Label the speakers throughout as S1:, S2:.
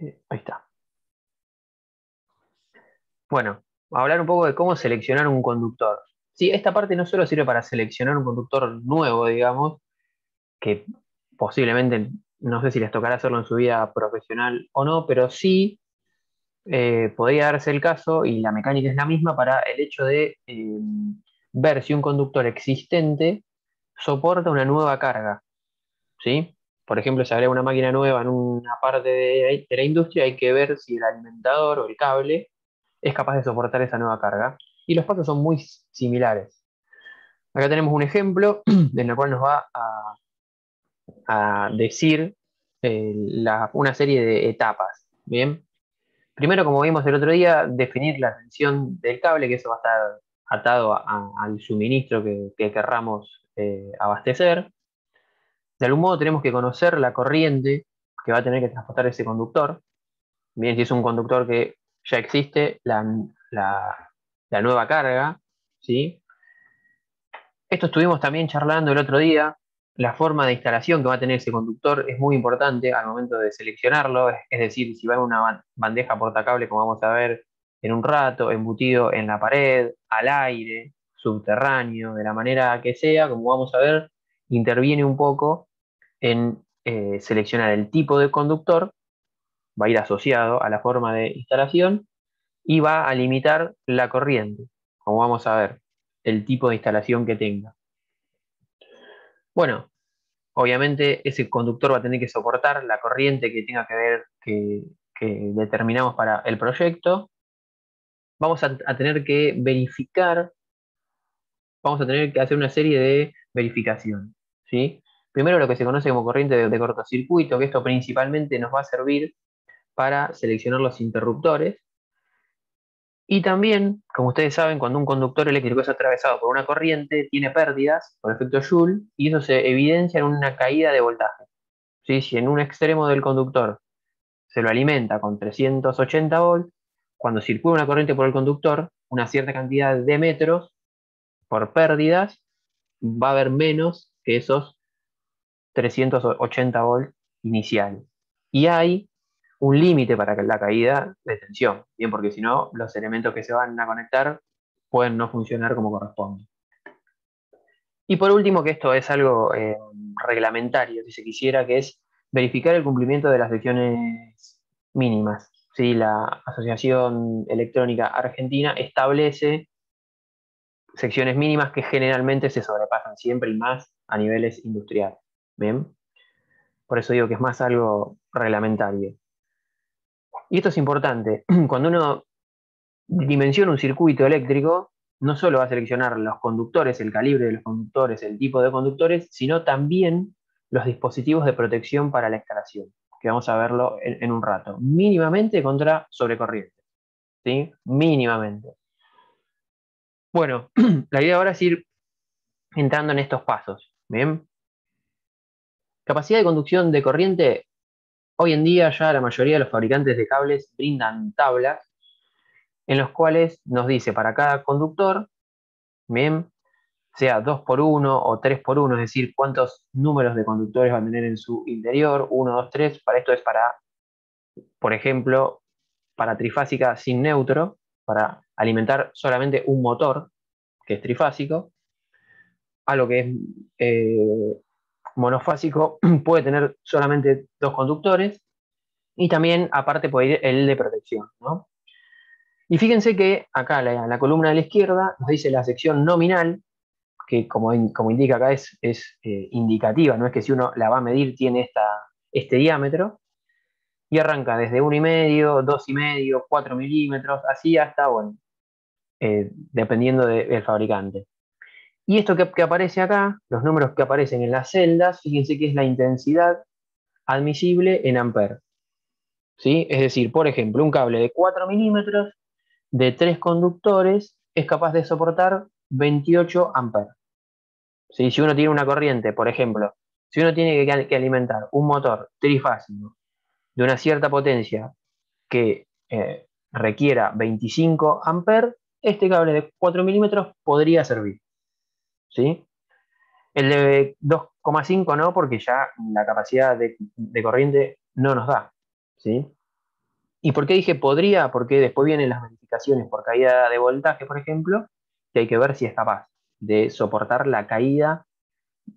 S1: Ahí está. Bueno, hablar un poco de cómo seleccionar un conductor. Sí, esta parte no solo sirve para seleccionar un conductor nuevo, digamos, que posiblemente no sé si les tocará hacerlo en su vida profesional o no, pero sí podría darse el caso, y la mecánica es la misma, para el hecho de ver si un conductor existente soporta una nueva carga, ¿sí? Por ejemplo, si agrega una máquina nueva en una parte de la industria, hay que ver si el alimentador o el cable es capaz de soportar esa nueva carga. Y los pasos son muy similares. Acá tenemos un ejemplo en el cual nos va a decir una serie de etapas. Bien, primero, como vimos el otro día, definir la tensión del cable, que eso va a estar atado al suministro que querramos abastecer. De algún modo tenemos que conocer la corriente que va a tener que transportar ese conductor. Bien, si es un conductor que ya existe, la nueva carga, ¿sí? Esto estuvimos también charlando el otro día. La forma de instalación que va a tener ese conductor es muy importante al momento de seleccionarlo, es decir, si va en una bandeja portacable, como vamos a ver en un rato, embutido en la pared, al aire, subterráneo, de la manera que sea, como vamos a ver, interviene un poco en seleccionar el tipo de conductor, va a ir asociado a la forma de instalación y va a limitar la corriente, como vamos a ver, el tipo de instalación que tenga. Bueno, obviamente ese conductor va a tener que soportar la corriente que tenga que ver, que determinamos para el proyecto. Vamos a tener que verificar, vamos a tener que hacer una serie de verificaciones, ¿sí? Primero lo que se conoce como corriente de cortocircuito, que esto principalmente nos va a servir para seleccionar los interruptores. Y también, como ustedes saben, cuando un conductor eléctrico es atravesado por una corriente, tiene pérdidas por efecto Joule, y eso se evidencia en una caída de voltaje. ¿Sí? Si en un extremo del conductor se lo alimenta con 380 volts, cuando circula una corriente por el conductor, una cierta cantidad de metros por pérdidas, va a haber menos que esos 380 volts iniciales. Y hay un límite para la caída de tensión, bien, porque si no, los elementos que se van a conectar pueden no funcionar como corresponde. Y por último, que esto es algo reglamentario, si se quisiera, que es verificar el cumplimiento de las secciones mínimas. ¿Sí? La Asociación Electrónica Argentina establece secciones mínimas que generalmente se sobrepasan siempre y más a niveles industriales. ¿Bien? Por eso digo que es más algo reglamentario. Y esto es importante. Cuando uno dimensiona un circuito eléctrico, no solo va a seleccionar los conductores, el calibre de los conductores, el tipo de conductores, sino también los dispositivos de protección para la instalación, que vamos a verlo en un rato. Mínimamente contra sobrecorriente, ¿sí? Mínimamente. Bueno, la idea ahora es ir entrando en estos pasos, ¿bien? Capacidad de conducción de corriente. Hoy en día ya la mayoría de los fabricantes de cables brindan tablas en los cuales nos dice para cada conductor, ¿bien? Sea 2 por uno o 3 por uno, es decir, cuántos números de conductores va a tener en su interior, uno, 2, 3. Para esto es para, por ejemplo, para trifásica sin neutro, para alimentar solamente un motor, que es trifásico. Algo que es monofásico puede tener solamente dos conductores, y también aparte puede ir el de protección, ¿no? Y fíjense que acá la columna de la izquierda nos dice la sección nominal, que como indica acá es indicativa, no es que si uno la va a medir tiene este diámetro, y arranca desde 1,5, 2,5, 4 milímetros, así hasta, bueno, dependiendo del fabricante. Y esto que aparece acá, los números que aparecen en las celdas, fíjense que es la intensidad admisible en amperes, ¿sí? Es decir, por ejemplo, un cable de 4 milímetros de 3 conductores es capaz de soportar 28 amperes. ¿Sí? Si uno tiene una corriente, por ejemplo, si uno tiene que alimentar un motor trifásico de una cierta potencia que requiera 25 amperes, este cable de 4 milímetros podría servir. ¿Sí? El de 2,5 no, porque ya la capacidad de corriente no nos da. ¿Sí? ¿Y por qué dije podría? Porque después vienen las verificaciones por caída de voltaje, por ejemplo, que hay que ver si es capaz de soportar la caída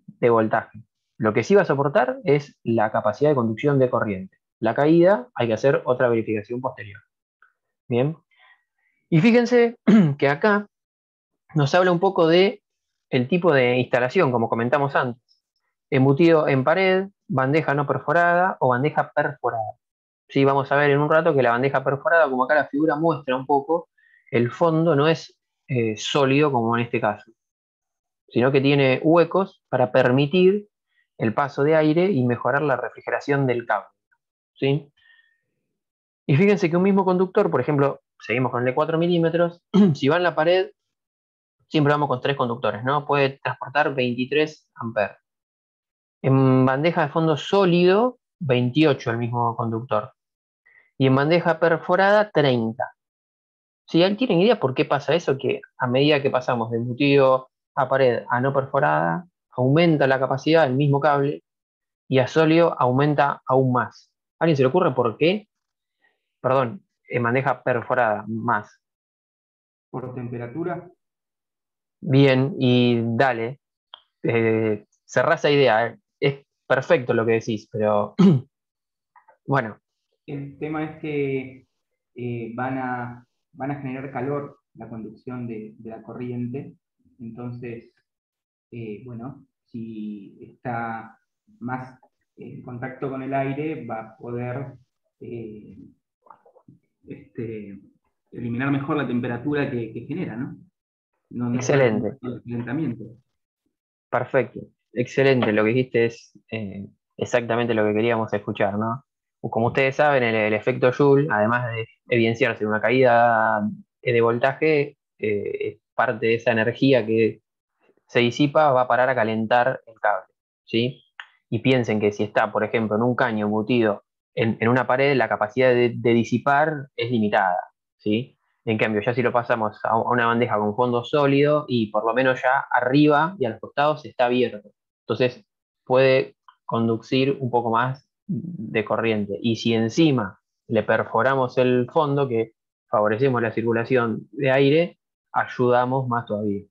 S1: de voltaje. Lo que sí va a soportar es la capacidad de conducción de corriente. La caída hay que hacer otra verificación posterior. Bien. Y fíjense que acá nos habla un poco de el tipo de instalación, como comentamos antes. Embutido en pared, bandeja no perforada o bandeja perforada. Sí, vamos a ver en un rato que la bandeja perforada, como acá la figura muestra un poco, el fondo no es sólido como en este caso, sino que tiene huecos para permitir el paso de aire y mejorar la refrigeración del cable. ¿Sí? Y fíjense que un mismo conductor, por ejemplo, seguimos con el de 4 milímetros, si va en la pared, siempre vamos con 3 conductores, ¿no? Puede transportar 23 amperes. En bandeja de fondo sólido, 28 el mismo conductor. Y en bandeja perforada, 30. Si alguien tiene idea por qué pasa eso, que a medida que pasamos de embutido a pared a no perforada, aumenta la capacidad del mismo cable y a sólido aumenta aún más. ¿A alguien se le ocurre por qué? Perdón, en bandeja perforada, más.
S2: Por temperatura.
S1: Bien, y dale, cerrá esa idea. Es perfecto lo que decís, pero bueno,
S2: El tema es que van a generar calor la conducción de la corriente. Entonces, bueno, si está más en contacto con el aire, va a poder eh, este, eliminar mejor la temperatura que genera, ¿no? No solo
S1: excelente,
S2: el calentamiento.
S1: perfecto, excelente. Lo que dijiste es exactamente lo que queríamos escuchar, ¿no? Como ustedes saben, el efecto Joule, además de evidenciarse en una caída de voltaje, parte de esa energía que se disipa va a parar a calentar el cable, ¿sí? Y piensen que si está, por ejemplo, en un caño embutido en una pared, la capacidad de disipar es limitada, ¿sí? En cambio, ya si lo pasamos a una bandeja con fondo sólido y por lo menos ya arriba y a los costados está abierto. Entonces puede conducir un poco más de corriente. Y si encima le perforamos el fondo, que favorecemos la circulación de aire, ayudamos más todavía.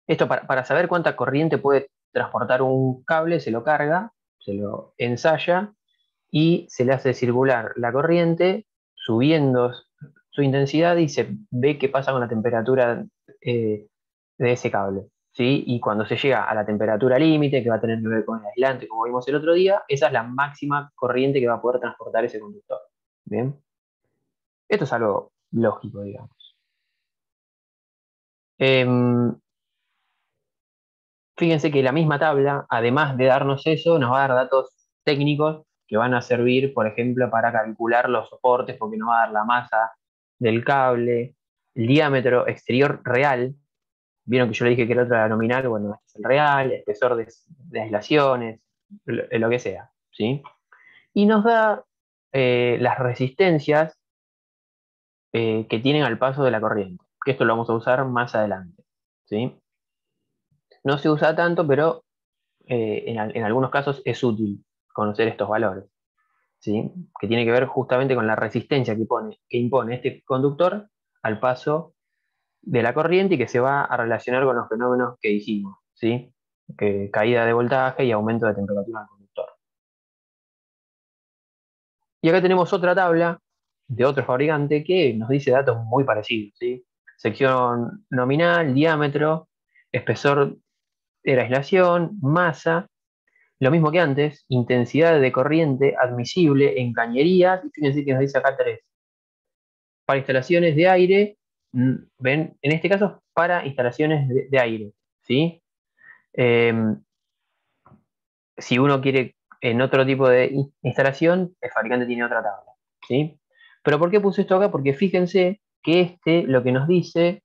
S1: Esto para saber cuánta corriente puede transportar un cable, se lo carga, se lo ensaya y se le hace circular la corriente subiendo su intensidad y se ve qué pasa con la temperatura de ese cable. ¿Sí? Y cuando se llega a la temperatura límite, que va a tener que ver con el aislante, como vimos el otro día, esa es la máxima corriente que va a poder transportar ese conductor. ¿Bien? Esto es algo lógico, digamos. Em, Fíjense que la misma tabla, además de darnos eso, nos va a dar datos técnicos que van a servir, por ejemplo, para calcular los soportes, porque nos va a dar la masa del cable, el diámetro exterior real. Vieron que yo le dije que el otro era nominal, bueno, este es el real, espesor de aislaciones, lo que sea, ¿sí? Y nos da las resistencias que tienen al paso de la corriente, que esto lo vamos a usar más adelante, ¿sí? No se usa tanto, pero en algunos casos es útil conocer estos valores, ¿sí? Que tiene que ver justamente con la resistencia que impone este conductor al paso de la corriente y que se va a relacionar con los fenómenos que dijimos, ¿sí? Que caída de voltaje y aumento de temperatura del conductor. Y acá tenemos otra tabla de otro fabricante que nos dice datos muy parecidos, ¿sí? Sección nominal, diámetro, espesor de la aislación, masa. Lo mismo que antes, intensidad de corriente admisible en cañerías, y fíjense que nos dice acá 3. Para instalaciones de aire, ven, en este caso para instalaciones de aire, ¿sí? Eh, si uno quiere en otro tipo de instalación, el fabricante tiene otra tabla, ¿sí? Pero ¿por qué puse esto acá? Porque fíjense que lo que nos dice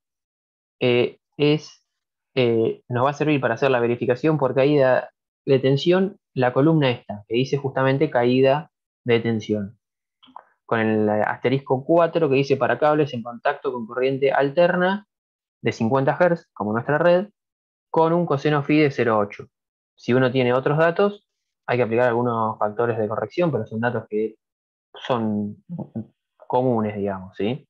S1: nos va a servir para hacer la verificación por caída de tensión, la columna esta, que dice justamente caída de tensión, con el asterisco 4 que dice para cables en contacto con corriente alterna de 50 Hz, como nuestra red, con un coseno phi de 0,8. Si uno tiene otros datos, hay que aplicar algunos factores de corrección, pero son datos que son comunes, digamos, ¿sí?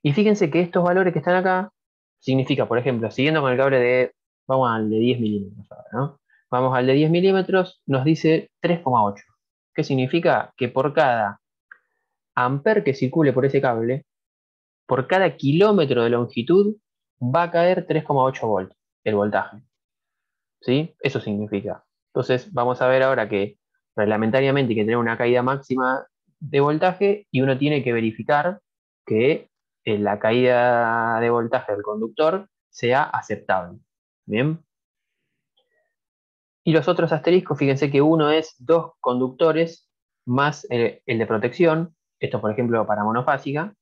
S1: Y fíjense que estos valores que están acá, significa, por ejemplo, siguiendo con el cable de, vamos al de 10 milímetros ahora, ¿no? Vamos al de 10 milímetros, nos dice 3,8. ¿Qué significa? Que por cada amper que circule por ese cable, por cada kilómetro de longitud, va a caer 3,8 volts el voltaje. ¿Sí? Eso significa. Entonces, vamos a ver ahora que reglamentariamente hay que tener una caída máxima de voltaje y uno tiene que verificar que la caída de voltaje del conductor sea aceptable. Bien. Y los otros asteriscos, fíjense que uno es dos conductores más el de protección. Esto, por ejemplo, para monofásica.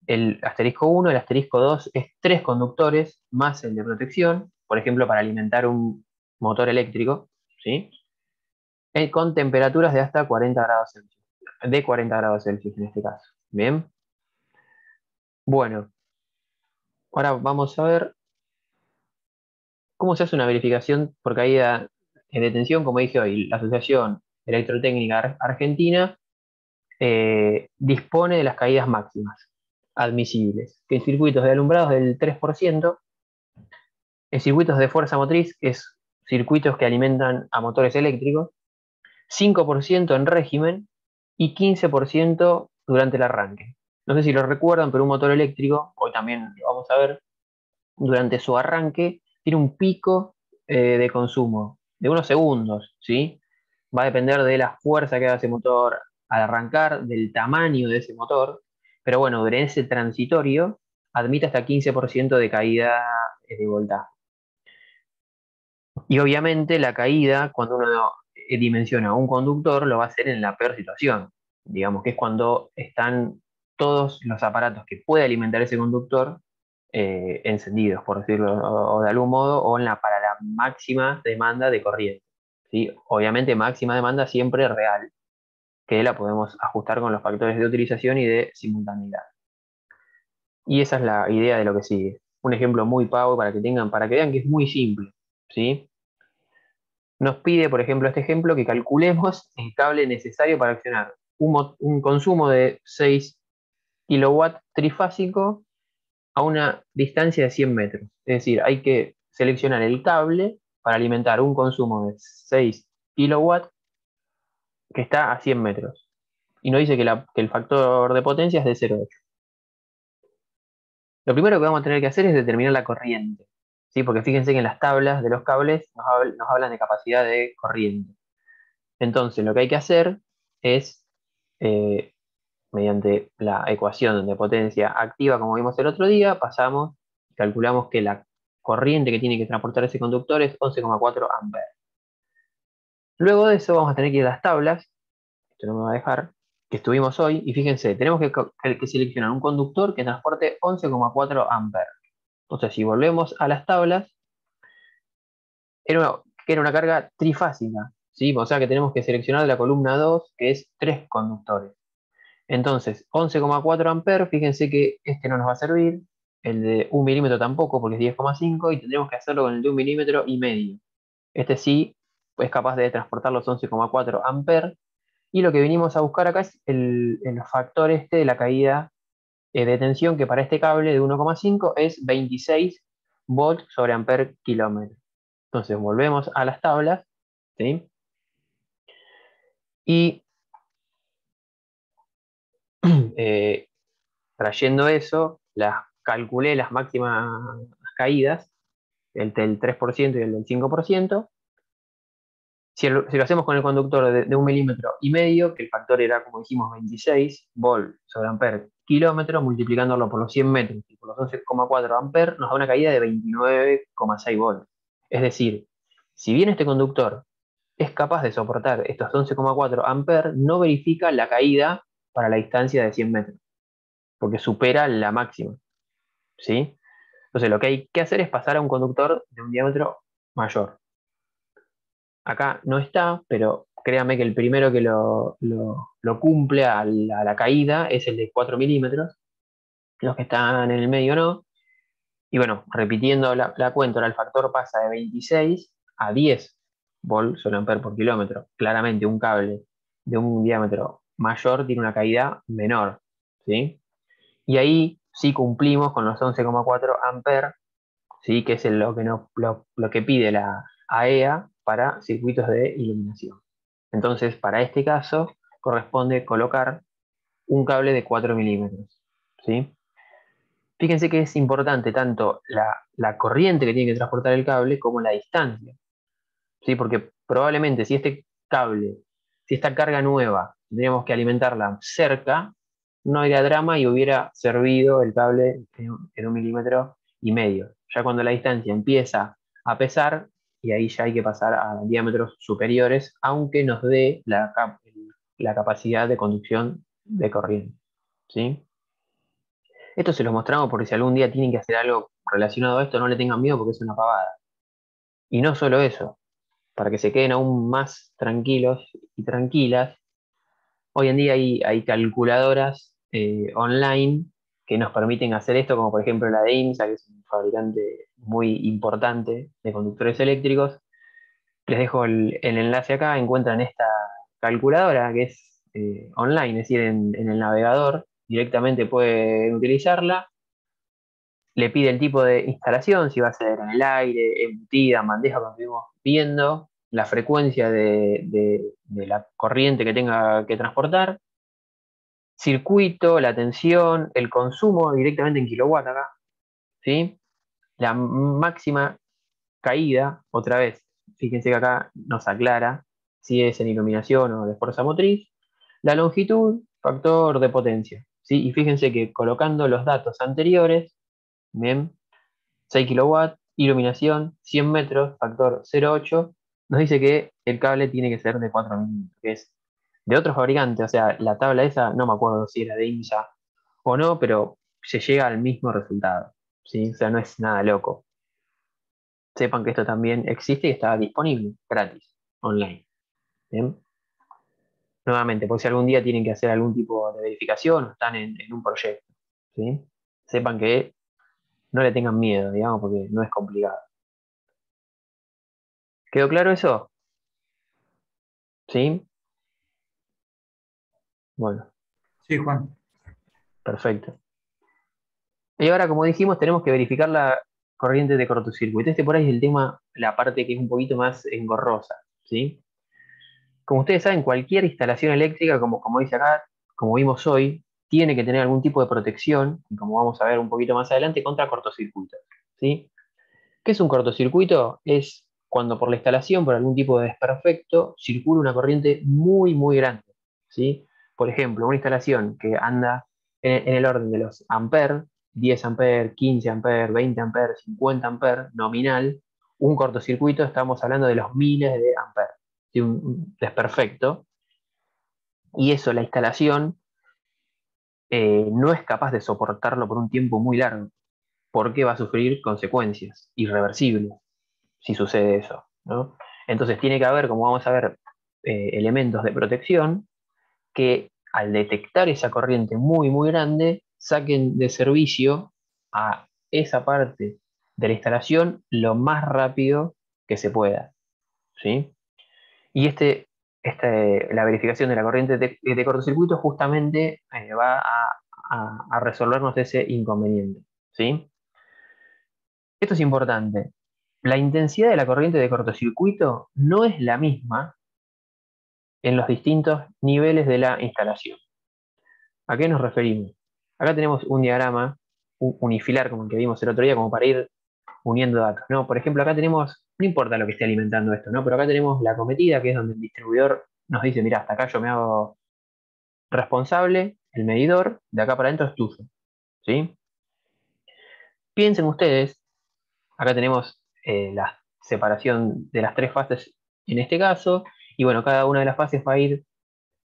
S1: El asterisco 1, el asterisco 2 es tres conductores más el de protección, por ejemplo, para alimentar un motor eléctrico, ¿sí? Con temperaturas de hasta 40 grados Celsius, de 40 grados Celsius en este caso. Bien, bueno, ahora vamos a ver cómo se hace una verificación por caída de tensión, como dije hoy, la Asociación Electrotécnica Argentina dispone de las caídas máximas admisibles, que en circuitos de alumbrados del 3%. En circuitos de fuerza motriz, que es circuitos que alimentan a motores eléctricos, 5% en régimen y 15% durante el arranque. No sé si lo recuerdan, pero un motor eléctrico, hoy también lo vamos a ver, durante su arranque tiene un pico de consumo de unos segundos, ¿sí? Va a depender de la fuerza que haga ese motor al arrancar, del tamaño de ese motor, pero bueno, durante ese transitorio admite hasta 15% de caída de voltaje. Y obviamente la caída, cuando uno dimensiona un conductor, lo va a hacer en la peor situación. Digamos que es cuando están todos los aparatos que puede alimentar ese conductor encendidos, por decirlo o de algún modo, o para la máxima demanda de corriente. ¿Sí? Obviamente máxima demanda siempre real, que la podemos ajustar con los factores de utilización y de simultaneidad. Y esa es la idea de lo que sigue. Un ejemplo muy pavo para que tengan, para que vean que es muy simple. ¿Sí? Nos pide, por ejemplo, este ejemplo, que calculemos el cable necesario para accionar un consumo de 6 kilowatts trifásico a una distancia de 100 metros. Es decir, hay que seleccionar el cable para alimentar un consumo de 6 kilowatts que está a 100 metros. Y nos dice que el factor de potencia es de 0,8. Lo primero que vamos a tener que hacer es determinar la corriente. ¿Sí? Porque fíjense que en las tablas de los cables nos hablan de capacidad de corriente. Entonces, lo que hay que hacer es, eh, mediante la ecuación de potencia activa, como vimos el otro día, pasamos y calculamos que la corriente que tiene que transportar ese conductor es 11,4 amperes. Luego de eso vamos a tener que ir a las tablas, esto no me va a dejar, que estuvimos hoy, y fíjense, tenemos que seleccionar un conductor que transporte 11,4 amperes. Entonces, si volvemos a las tablas, era una carga trifásica, ¿sí? O sea que tenemos que seleccionar la columna 2, que es 3 conductores. Entonces, 11,4 amperes, fíjense que este no nos va a servir, el de 1 milímetro tampoco, porque es 10,5, y tendremos que hacerlo con el de 1,5 milímetros. Este sí es capaz de transportar los 11,4 amperes, y lo que vinimos a buscar acá es el factor este de la caída de tensión, que para este cable de 1,5 es 26 volts sobre amper kilómetro. Entonces, volvemos a las tablas, ¿sí? Y eh, trayendo eso, calculé las máximas caídas, el del 3% y el del 5%. Si lo hacemos con el conductor de 1,5 milímetros, que el factor era, como dijimos, 26 volt sobre amper kilómetro, multiplicándolo por los 100 metros y por los 11,4 amper, nos da una caída de 29,6 volts. Es decir, si bien este conductor es capaz de soportar estos 11,4 amper, no verifica la caída para la distancia de 100 metros, porque supera la máxima. ¿Sí? Entonces lo que hay que hacer es pasar a un conductor de un diámetro mayor. Acá no está, pero créanme que el primero que lo cumple a la caída es el de 4 milímetros, los que están en el medio no. Y bueno, repitiendo la cuenta, ahora el factor pasa de 26 a 10 volts sobre amper por kilómetro. Claramente un cable de un diámetro mayor tiene una caída menor, ¿sí? Y ahí sí cumplimos con los 11,4 amperes, ¿sí? Que es lo que pide la AEA para circuitos de iluminación. Entonces, para este caso, corresponde colocar un cable de 4 milímetros, ¿sí? Fíjense que es importante tanto la corriente que tiene que transportar el cable como la distancia, ¿sí? Porque probablemente si este cable, si esta carga nueva, tendríamos que alimentarla cerca, no habría drama y hubiera servido el cable en 1,5 milímetros. Ya cuando la distancia empieza a pesar, y ahí ya hay que pasar a diámetros superiores, aunque nos dé la capacidad de conducción de corriente, ¿sí? Esto se los mostramos porque si algún día tienen que hacer algo relacionado a esto, no le tengan miedo porque es una pavada. Y no solo eso, para que se queden aún más tranquilos y tranquilas, hoy en día hay calculadoras online que nos permiten hacer esto, como por ejemplo la de IMSA, que es un fabricante muy importante de conductores eléctricos. Les dejo el enlace acá, encuentran esta calculadora que es online, es decir, en el navegador, directamente pueden utilizarla. Le pide el tipo de instalación, si va a ser en el aire, embutida, en bandeja, como estuvimos viendo, la frecuencia de la corriente que tenga que transportar, circuito, la tensión, el consumo directamente en kilowatt acá, ¿sí? La máxima caída, otra vez, fíjense que acá nos aclara si es en iluminación o de fuerza motriz, la longitud, factor de potencia, ¿sí? Y fíjense que colocando los datos anteriores, bien, 6 kilowatts, iluminación, 100 metros, factor 0,8, nos dice que el cable tiene que ser de 4 milímetros, que es de otro fabricante, o sea, la tabla esa, no me acuerdo si era de IMSA o no, pero se llega al mismo resultado, ¿sí? O sea, no es nada loco. Sepan que esto también existe y está disponible, gratis, online, ¿bien? Nuevamente, por si algún día tienen que hacer algún tipo de verificación o están en un proyecto, ¿sí? Sepan que no le tengan miedo, digamos, porque no es complicado. ¿Quedó claro eso? ¿Sí? Bueno,
S2: Sí, Juan.
S1: perfecto. Y ahora, como dijimos, tenemos que verificar la corriente de cortocircuito. Este por ahí es el tema, la parte que es un poquito más engorrosa, ¿sí? Como ustedes saben, cualquier instalación eléctrica, como dice acá, como vimos hoy, tiene que tener algún tipo de protección, y como vamos a ver un poquito más adelante, contra cortocircuitos, ¿sí? ¿Qué es un cortocircuito? Es cuando por la instalación, por algún tipo de desperfecto, circula una corriente muy, muy grande, ¿sí? Por ejemplo, una instalación que anda en el orden de los amperes, 10 amperes, 15 amperes, 20 amperes, 50 amperes, nominal, un cortocircuito, estamos hablando de los miles de amperes, ¿sí? Un desperfecto, y eso, la instalación, no es capaz de soportarlo por un tiempo muy largo, porque va a sufrir consecuencias irreversibles si sucede eso, ¿no? Entonces tiene que haber, como vamos a ver, elementos de protección que al detectar esa corriente muy, muy grande, saquen de servicio a esa parte de la instalación lo más rápido que se pueda, ¿sí? Y la verificación de la corriente de cortocircuito justamente va a resolvernos ese inconveniente, ¿sí? Esto es importante. La intensidad de la corriente de cortocircuito no es la misma en los distintos niveles de la instalación. ¿A qué nos referimos? Acá tenemos un diagrama unifilar como el que vimos el otro día, como para ir uniendo datos, ¿no? Por ejemplo, acá tenemos, no importa lo que esté alimentando esto, ¿no? Pero acá tenemos la cometida, que es donde el distribuidor nos dice, mira, hasta acá yo me hago responsable, el medidor, de acá para adentro es tuyo, ¿sí? Piensen ustedes, acá tenemos la separación de las tres fases en este caso, y bueno, cada una de las fases va a ir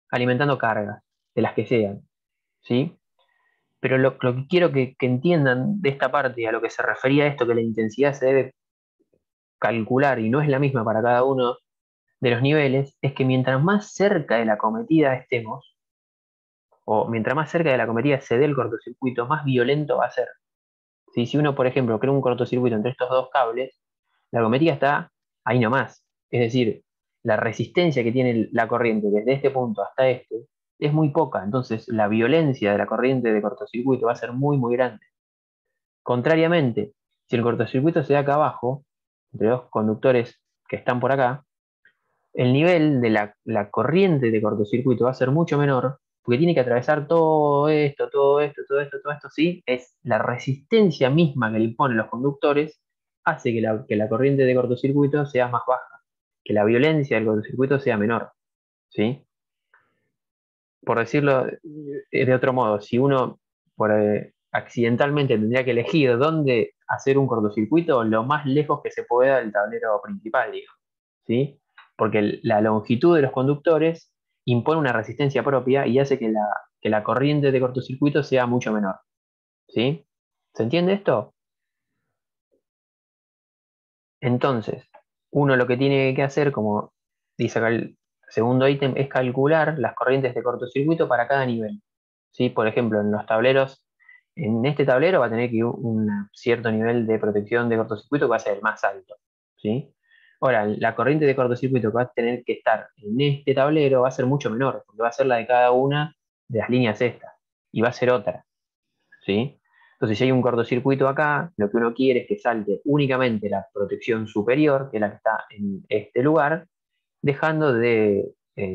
S1: alimentando cargas, de las que sean, ¿sí? Pero lo que quiero que entiendan de esta parte, y a lo que se refería a esto, que la intensidad se debe calcular y no es la misma para cada uno de los niveles, es que mientras más cerca de la cometida estemos, o mientras más cerca de la cometida se dé el cortocircuito, más violento va a ser. ¿Sí? Si uno, por ejemplo, crea un cortocircuito entre estos dos cables, la cometida está ahí nomás. Es decir, la resistencia que tiene la corriente desde este punto hasta este es muy poca, entonces la violencia de la corriente de cortocircuito va a ser muy, muy grande. Contrariamente, si el cortocircuito se da acá abajo, entre dos conductores que están por acá, el nivel de la corriente de cortocircuito va a ser mucho menor, porque tiene que atravesar todo esto, todo esto, todo esto, todo esto, ¿sí? Es la resistencia misma que le imponen los conductores, hace que la corriente de cortocircuito sea más baja, que la violencia del cortocircuito sea menor, ¿sí? Por decirlo de otro modo, si uno accidentalmente tendría que elegir dónde hacer un cortocircuito, lo más lejos que se pueda del tablero principal, digamos, ¿sí? Porque la longitud de los conductores impone una resistencia propia y hace que la corriente de cortocircuito sea mucho menor, ¿sí? ¿Se entiende esto? Entonces, uno lo que tiene que hacer, como dice acá el segundo ítem, es calcular las corrientes de cortocircuito para cada nivel, ¿sí? Por ejemplo, en los tableros, en este tablero va a tener que ir un cierto nivel de protección de cortocircuito que va a ser el más alto, ¿sí? Ahora, la corriente de cortocircuito que va a tener que estar en este tablero va a ser mucho menor, porque va a ser la de cada una de las líneas estas, y va a ser otra, ¿sí? Entonces, si hay un cortocircuito acá, lo que uno quiere es que salte únicamente la protección superior, que es la que está en este lugar, dejando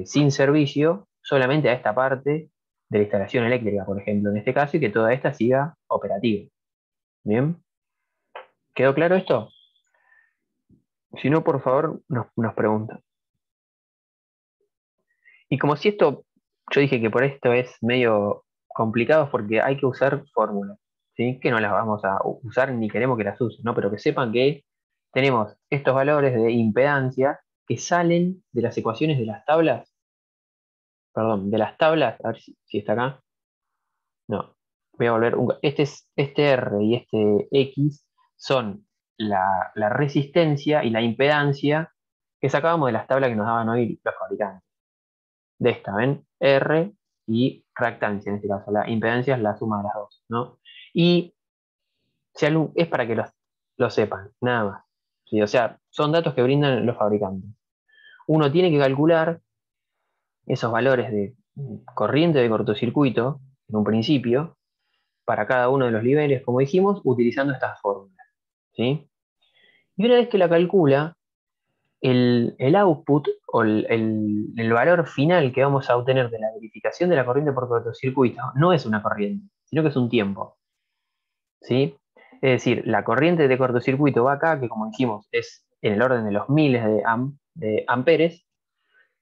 S1: sin servicio solamente a esta parte de la instalación eléctrica, por ejemplo, en este caso, y que toda esta siga operativa. ¿Bien? ¿Quedó claro esto? Si no, por favor, nos preguntan. Y como si esto, yo dije que por esto es medio complicado, es porque hay que usar fórmulas, ¿sí? Que no las vamos a usar ni queremos que las usen, ¿no? Pero que sepan que tenemos estos valores de impedancia que salen de las ecuaciones de las tablas, perdón, de las tablas, a ver si está acá. No, voy a volver. Este R y este X son la resistencia y la impedancia que sacábamos de las tablas que nos daban hoy los fabricantes. De esta, ¿ven? R y reactancia en este caso. La impedancia es la suma de las dos, ¿no? Y es para que lo sepan, nada más. ¿Sí? O sea, son datos que brindan los fabricantes. Uno tiene que calcular esos valores de corriente de cortocircuito en un principio para cada uno de los niveles, como dijimos, utilizando estas fórmulas, ¿sí? Y una vez que la calcula, el output o el valor final que vamos a obtener de la verificación de la corriente por cortocircuito no es una corriente, sino que es un tiempo, ¿sí? Es decir, la corriente de cortocircuito va acá, que como dijimos es en el orden de los miles de amperes,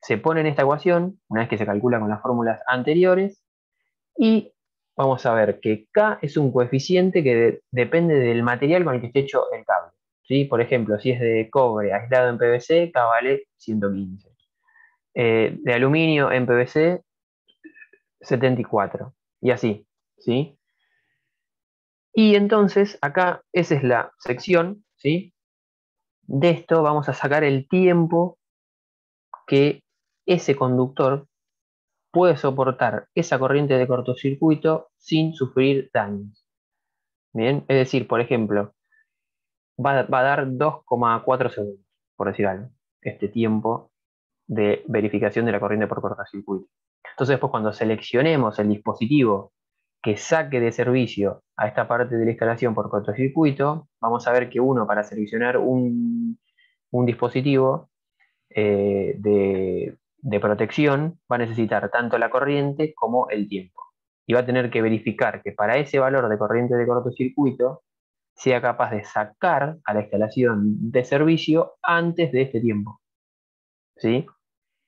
S1: se pone en esta ecuación, una vez que se calcula con las fórmulas anteriores, y vamos a ver que K es un coeficiente que depende del material con el que esté hecho el cable, ¿sí? Por ejemplo, si es de cobre aislado en PVC, K vale 115. De aluminio en PVC, 74. Y así, ¿sí? Y entonces, acá, esa es la sección, ¿sí? De esto vamos a sacar el tiempo que ese conductor puede soportar esa corriente de cortocircuito sin sufrir daños. Bien, es decir, por ejemplo, va a dar 2,4 segundos, por decir algo, este tiempo de verificación de la corriente por cortocircuito. Entonces, después cuando seleccionemos el dispositivo que saque de servicio a esta parte de la instalación por cortocircuito, vamos a ver que uno para seleccionar un dispositivo de protección va a necesitar tanto la corriente como el tiempo. Y va a tener que verificar que para ese valor de corriente de cortocircuito sea capaz de sacar a la instalación de servicio antes de este tiempo, ¿sí?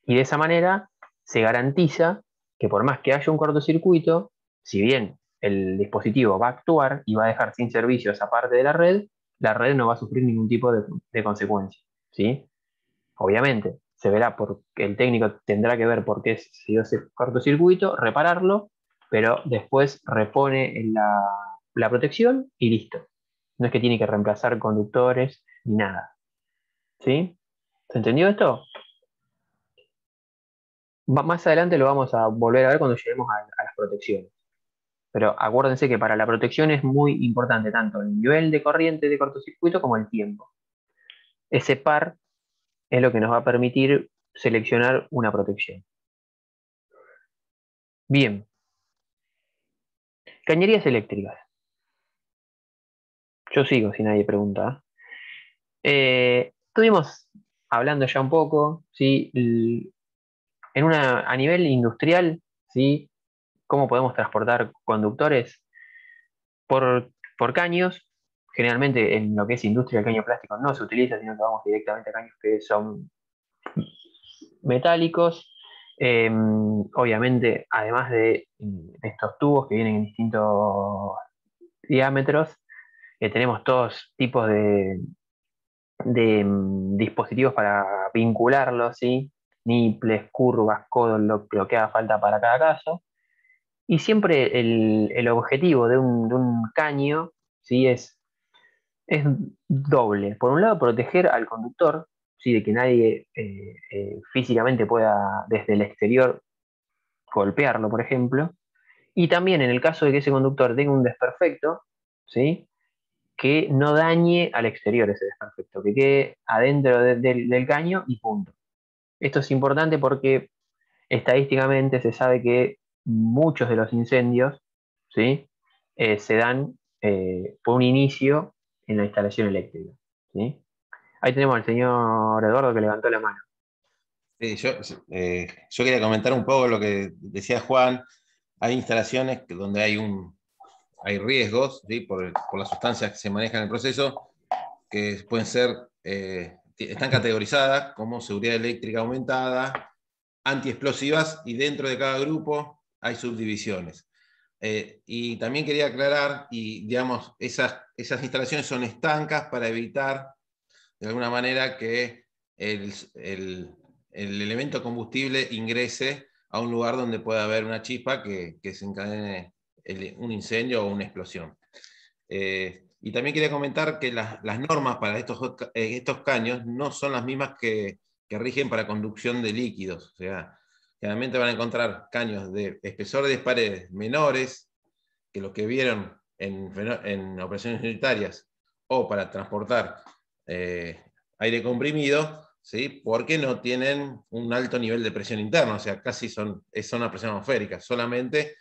S1: Y de esa manera se garantiza que por más que haya un cortocircuito, si bien el dispositivo va a actuar y va a dejar sin servicio esa parte de la red no va a sufrir ningún tipo de consecuencia, ¿sí? Obviamente, se verá porque el técnico tendrá que ver por qué se dio ese cortocircuito, repararlo, pero después repone la protección y listo. No es que tiene que reemplazar conductores ni nada. ¿Sí? ¿Se entendió esto? Más adelante lo vamos a volver a ver cuando lleguemos a las protecciones. Pero acuérdense que para la protección es muy importante tanto el nivel de corriente de cortocircuito como el tiempo. Ese par es lo que nos va a permitir seleccionar una protección. Bien, cañerías eléctricas. Yo sigo si nadie pregunta. Estuvimos hablando ya un poco, ¿sí? A nivel industrial, ¿sí? ¿Cómo podemos transportar conductores? Por caños. Generalmente en lo que es industria el caño plástico no se utiliza, sino que vamos directamente a caños que son metálicos. Obviamente, además de estos tubos que vienen en distintos diámetros, tenemos todos tipos de dispositivos para vincularlos, ¿sí? Niples, curvas, codos, lo que haga falta para cada caso. Y siempre el objetivo de un caño, ¿sí? Es doble. Por un lado, proteger al conductor, ¿sí? De que nadie físicamente pueda desde el exterior golpearlo, por ejemplo. Y también en el caso de que ese conductor tenga un desperfecto, ¿sí? Que no dañe al exterior ese desperfecto, que quede adentro del caño y punto. Esto es importante porque estadísticamente se sabe que muchos de los incendios, ¿sí? Se dan por un inicio en la instalación eléctrica, ¿sí? Ahí tenemos al señor Eduardo que levantó la mano.
S3: Sí, yo quería comentar un poco lo que decía Juan. Hay instalaciones donde hay riesgos, ¿sí? Por las sustancias que se manejan en el proceso, que pueden ser, están categorizadas como seguridad eléctrica aumentada, antiexplosivas, y dentro de cada grupo hay subdivisiones. Y también quería aclarar, y digamos, esas instalaciones son estancas para evitar, de alguna manera, que el, el- el elemento combustible ingrese a un lugar donde pueda haber una chispa que desencadene un incendio o una explosión. Y también quería comentar que las normas para estos caños no son las mismas que rigen para conducción de líquidos. O sea, generalmente van a encontrar caños de espesor de paredes menores que los que vieron en operaciones militares, o para transportar eh, aire comprimido, ¿sí? Porque no tienen un alto nivel de presión interna, o sea, casi son una presión atmosférica, solamente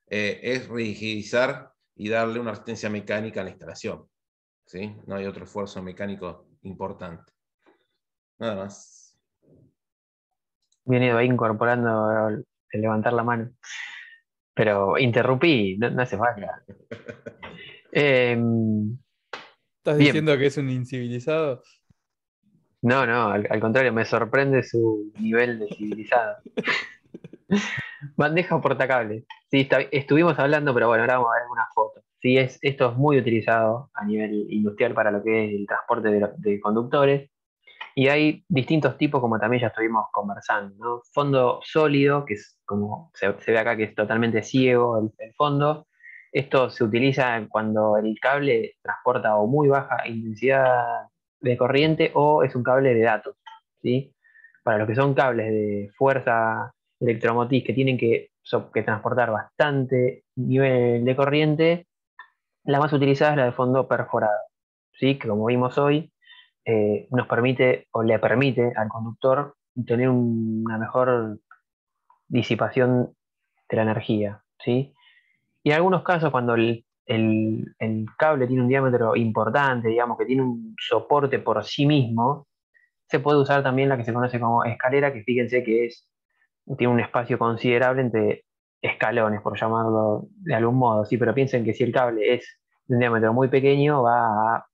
S3: es rigidizar y darle una resistencia mecánica a la instalación, ¿sí? No hay otro esfuerzo mecánico importante. Nada más.
S1: Bien ido ahí incorporando el levantar la mano. Pero interrumpí, no hace falta. Eh,
S4: ¿Estás
S1: bien,
S4: diciendo que es un incivilizado?
S1: no, al contrario, me sorprende su nivel de civilizado. Bandeja portacable. Sí, estuvimos hablando, pero bueno, ahora vamos a ver unas fotos. Sí, esto es muy utilizado a nivel industrial para lo que es el transporte de conductores. Y hay distintos tipos, como también ya estuvimos conversando, ¿no? Fondo sólido, que es como se ve acá que es totalmente ciego el fondo. Esto se utiliza cuando el cable transporta o muy baja intensidad de corriente o es un cable de datos, ¿sí? Para los que son cables de fuerza electromotriz que tienen que transportar bastante nivel de corriente, la más utilizada es la de fondo perforado, ¿sí? Que como vimos hoy, nos permite o le permite al conductor tener una mejor disipación de la energía, ¿sí? Y en algunos casos, cuando el cable tiene un diámetro importante, digamos que tiene un soporte por sí mismo, se puede usar también la que se conoce como escalera, que fíjense que tiene un espacio considerable entre escalones, por llamarlo de algún modo, sí, pero piensen que si el cable es de un diámetro muy pequeño, va a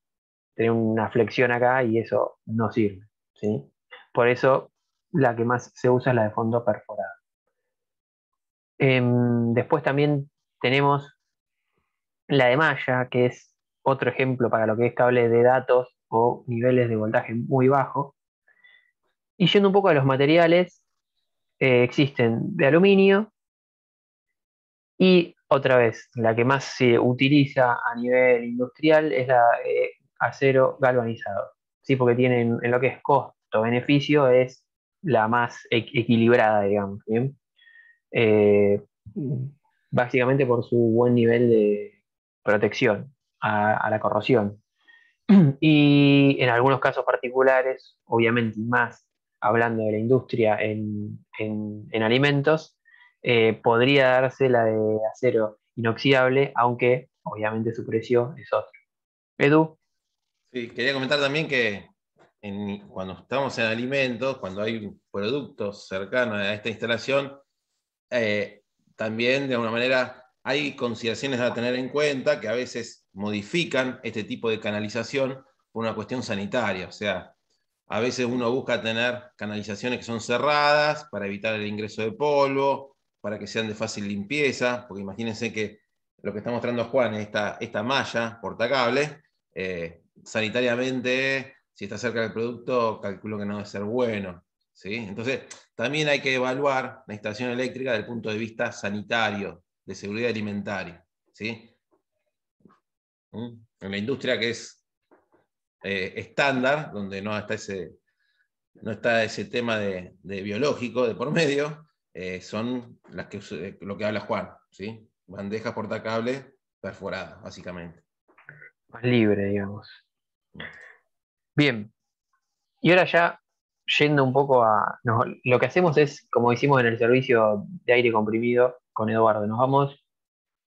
S1: tener una flexión acá y eso no sirve, ¿sí? Por eso la que más se usa es la de fondo perforado. Después también tenemos la de malla, que es otro ejemplo para lo que es cable de datos o niveles de voltaje muy bajos. Y yendo un poco a los materiales, existen de aluminio y otra vez, la que más se utiliza a nivel industrial es la acero galvanizado, ¿sí? Porque tienen en lo que es costo-beneficio es la más equilibrada, digamos, ¿bien? Eh, Básicamente por su buen nivel de protección a la corrosión. Y en algunos casos particulares, obviamente más hablando de la industria en alimentos, podría darse la de acero inoxidable, aunque obviamente su precio es otro. Edu,
S3: Sí, quería comentar también que cuando estamos en alimentos, cuando hay productos cercanos a esta instalación, eh, también de alguna manera hay consideraciones a tener en cuenta que a veces modifican este tipo de canalización por una cuestión sanitaria. O sea, a veces uno busca tener canalizaciones que son cerradas para evitar el ingreso de polvo, para que sean de fácil limpieza, porque imagínense que lo que está mostrando Juan es esta malla portacable. Sanitariamente, si está cerca del producto, calculo que no debe ser bueno. ¿Sí? Entonces, también hay que evaluar la instalación eléctrica desde el punto de vista sanitario, de seguridad alimentaria. ¿Sí? En la industria que es estándar, donde no está ese tema de biológico de por medio, son lo que habla Juan. ¿Sí? Bandejas portacables perforadas, básicamente.
S1: más libre, digamos. Bien, y ahora ya yendo un poco a... lo que hacemos es, como hicimos en el servicio de aire comprimido con Eduardo,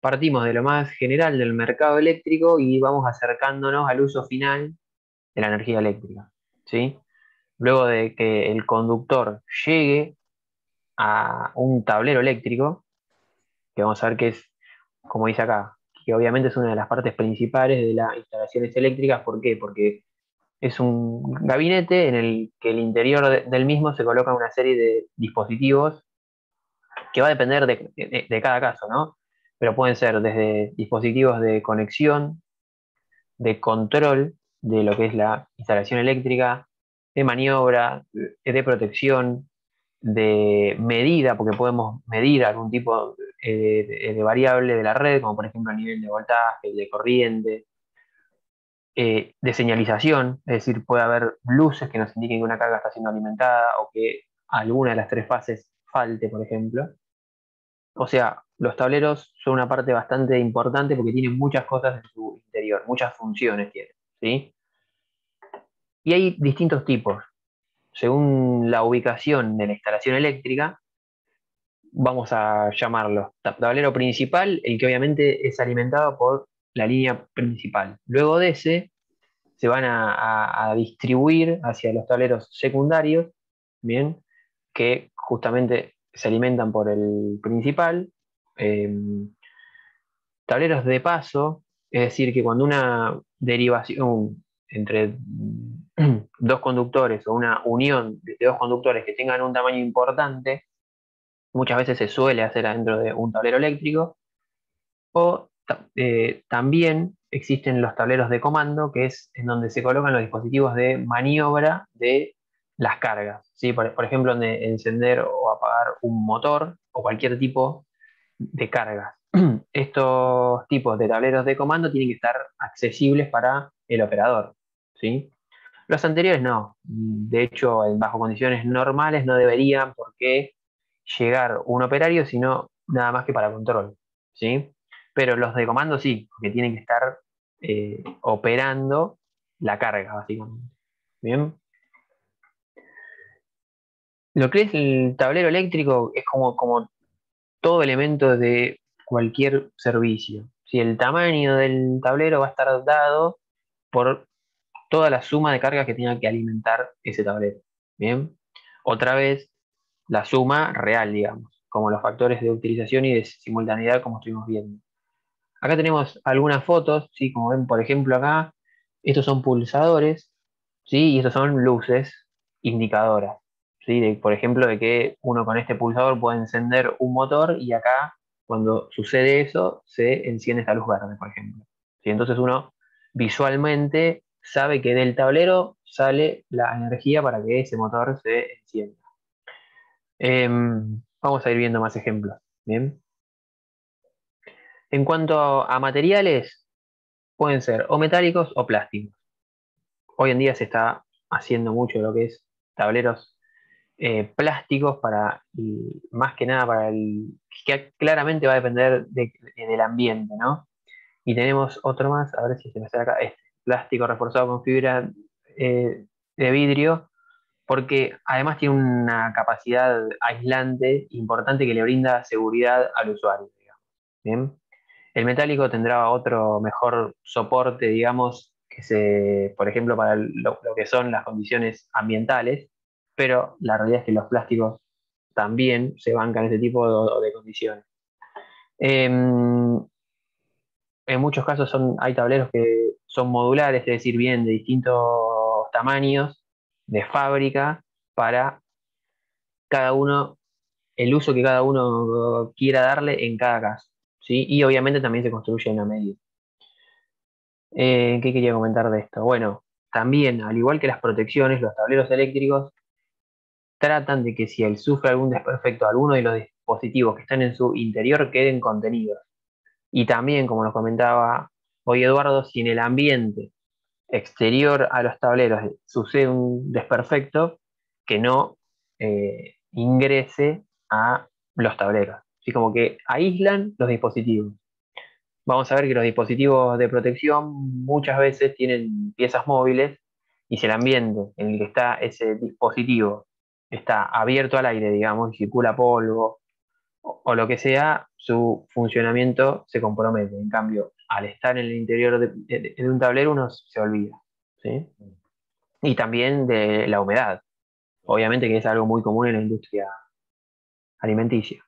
S1: partimos de lo más general del mercado eléctrico y vamos acercándonos al uso final de la energía eléctrica, ¿sí? Luego de que el conductor llegue a un tablero eléctrico, que vamos a ver que es, como dice acá, que obviamente es una de las partes principales de las instalaciones eléctricas. ¿Por qué? Porque es un gabinete en el que el interior del mismo se coloca una serie de dispositivos que va a depender de cada caso, ¿no? Pero pueden ser desde dispositivos de conexión, de control de lo que es la instalación eléctrica, de maniobra, de protección, de medida, porque podemos medir algún tipo de variable de la red, como por ejemplo el nivel de voltaje, de corriente, de señalización, es decir, puede haber luces que nos indiquen que una carga está siendo alimentada o que alguna de las tres fases falte, por ejemplo. O sea, los tableros son una parte bastante importante porque tienen muchas cosas en su interior, muchas funciones tienen, ¿sí? Y hay distintos tipos. Según la ubicación de la instalación eléctrica, vamos a llamarlo tablero principal, el que obviamente es alimentado por la línea principal. Luego de ese, se van a distribuir hacia los tableros secundarios, ¿bien? Que justamente se alimentan por el principal. Eh, tableros de paso, es decir, que cuando una derivación entre dos conductores o una unión de dos conductores que tengan un tamaño importante, muchas veces se suele hacer adentro de un tablero eléctrico, o también existen los tableros de comando, que es en donde se colocan los dispositivos de maniobra de las cargas, ¿sí? Por ejemplo, donde encender o apagar un motor o cualquier tipo de cargas. Estos tipos de tableros de comando tienen que estar accesibles para el operador, ¿sí? Los anteriores no. De hecho, bajo condiciones normales no deberían por qué llegar un operario, sino nada más que para control, ¿sí? Pero los de comando sí, porque tienen que estar operando la carga, básicamente. Bien. Lo que es el tablero eléctrico es como todo elemento de cualquier servicio. Si el tamaño del tablero va a estar dado por toda la suma de cargas que tenga que alimentar ese tablero. Bien. Otra vez, la suma real, digamos, como los factores de utilización y de simultaneidad, como estuvimos viendo. Acá tenemos algunas fotos, ¿sí? Como ven, por ejemplo, acá, estos son pulsadores, ¿sí? Y estos son luces indicadoras, ¿sí? Por ejemplo, de que uno con este pulsador puede encender un motor y acá, cuando sucede eso, se enciende esta luz verde, por ejemplo. ¿Sí? Entonces uno visualmente sabe que del tablero sale la energía para que ese motor se encienda. Vamos a ir viendo más ejemplos. Bien. En cuanto a materiales, pueden ser o metálicos o plásticos. Hoy en día se está haciendo mucho lo que es tableros plásticos y más que nada que claramente va a depender del ambiente, ¿no? Y tenemos otro más, a ver si se me sale acá, plástico reforzado con fibra de vidrio, porque además tiene una capacidad aislante importante que le brinda seguridad al usuario, digamos. ¿Bien? El metálico tendrá otro mejor soporte, digamos, por ejemplo, para lo que son las condiciones ambientales, pero la realidad es que los plásticos también se bancan ese tipo de condiciones. En muchos casos hay tableros que son modulares, es decir, vienen de distintos tamaños de fábrica para cada uno, el uso que cada uno quiera darle en cada caso, ¿sí? Y obviamente también se construyen a medida. ¿Qué quería comentar de esto? Bueno, también, al igual que las protecciones, los tableros eléctricos tratan de que si él sufre algún desperfecto, alguno de los dispositivos que están en su interior queden contenidos. Y también, como nos comentaba hoy Eduardo, si en el ambiente exterior a los tableros sucede un desperfecto, que no ingrese a los tableros. Así como que aíslan los dispositivos. Vamos a ver que los dispositivos de protección muchas veces tienen piezas móviles y si el ambiente en el que está ese dispositivo está abierto al aire, digamos, y circula polvo o lo que sea, su funcionamiento se compromete. En cambio, al estar en el interior de un tablero uno se olvida, ¿sí? Y también de la humedad, obviamente que es algo muy común en la industria alimenticia.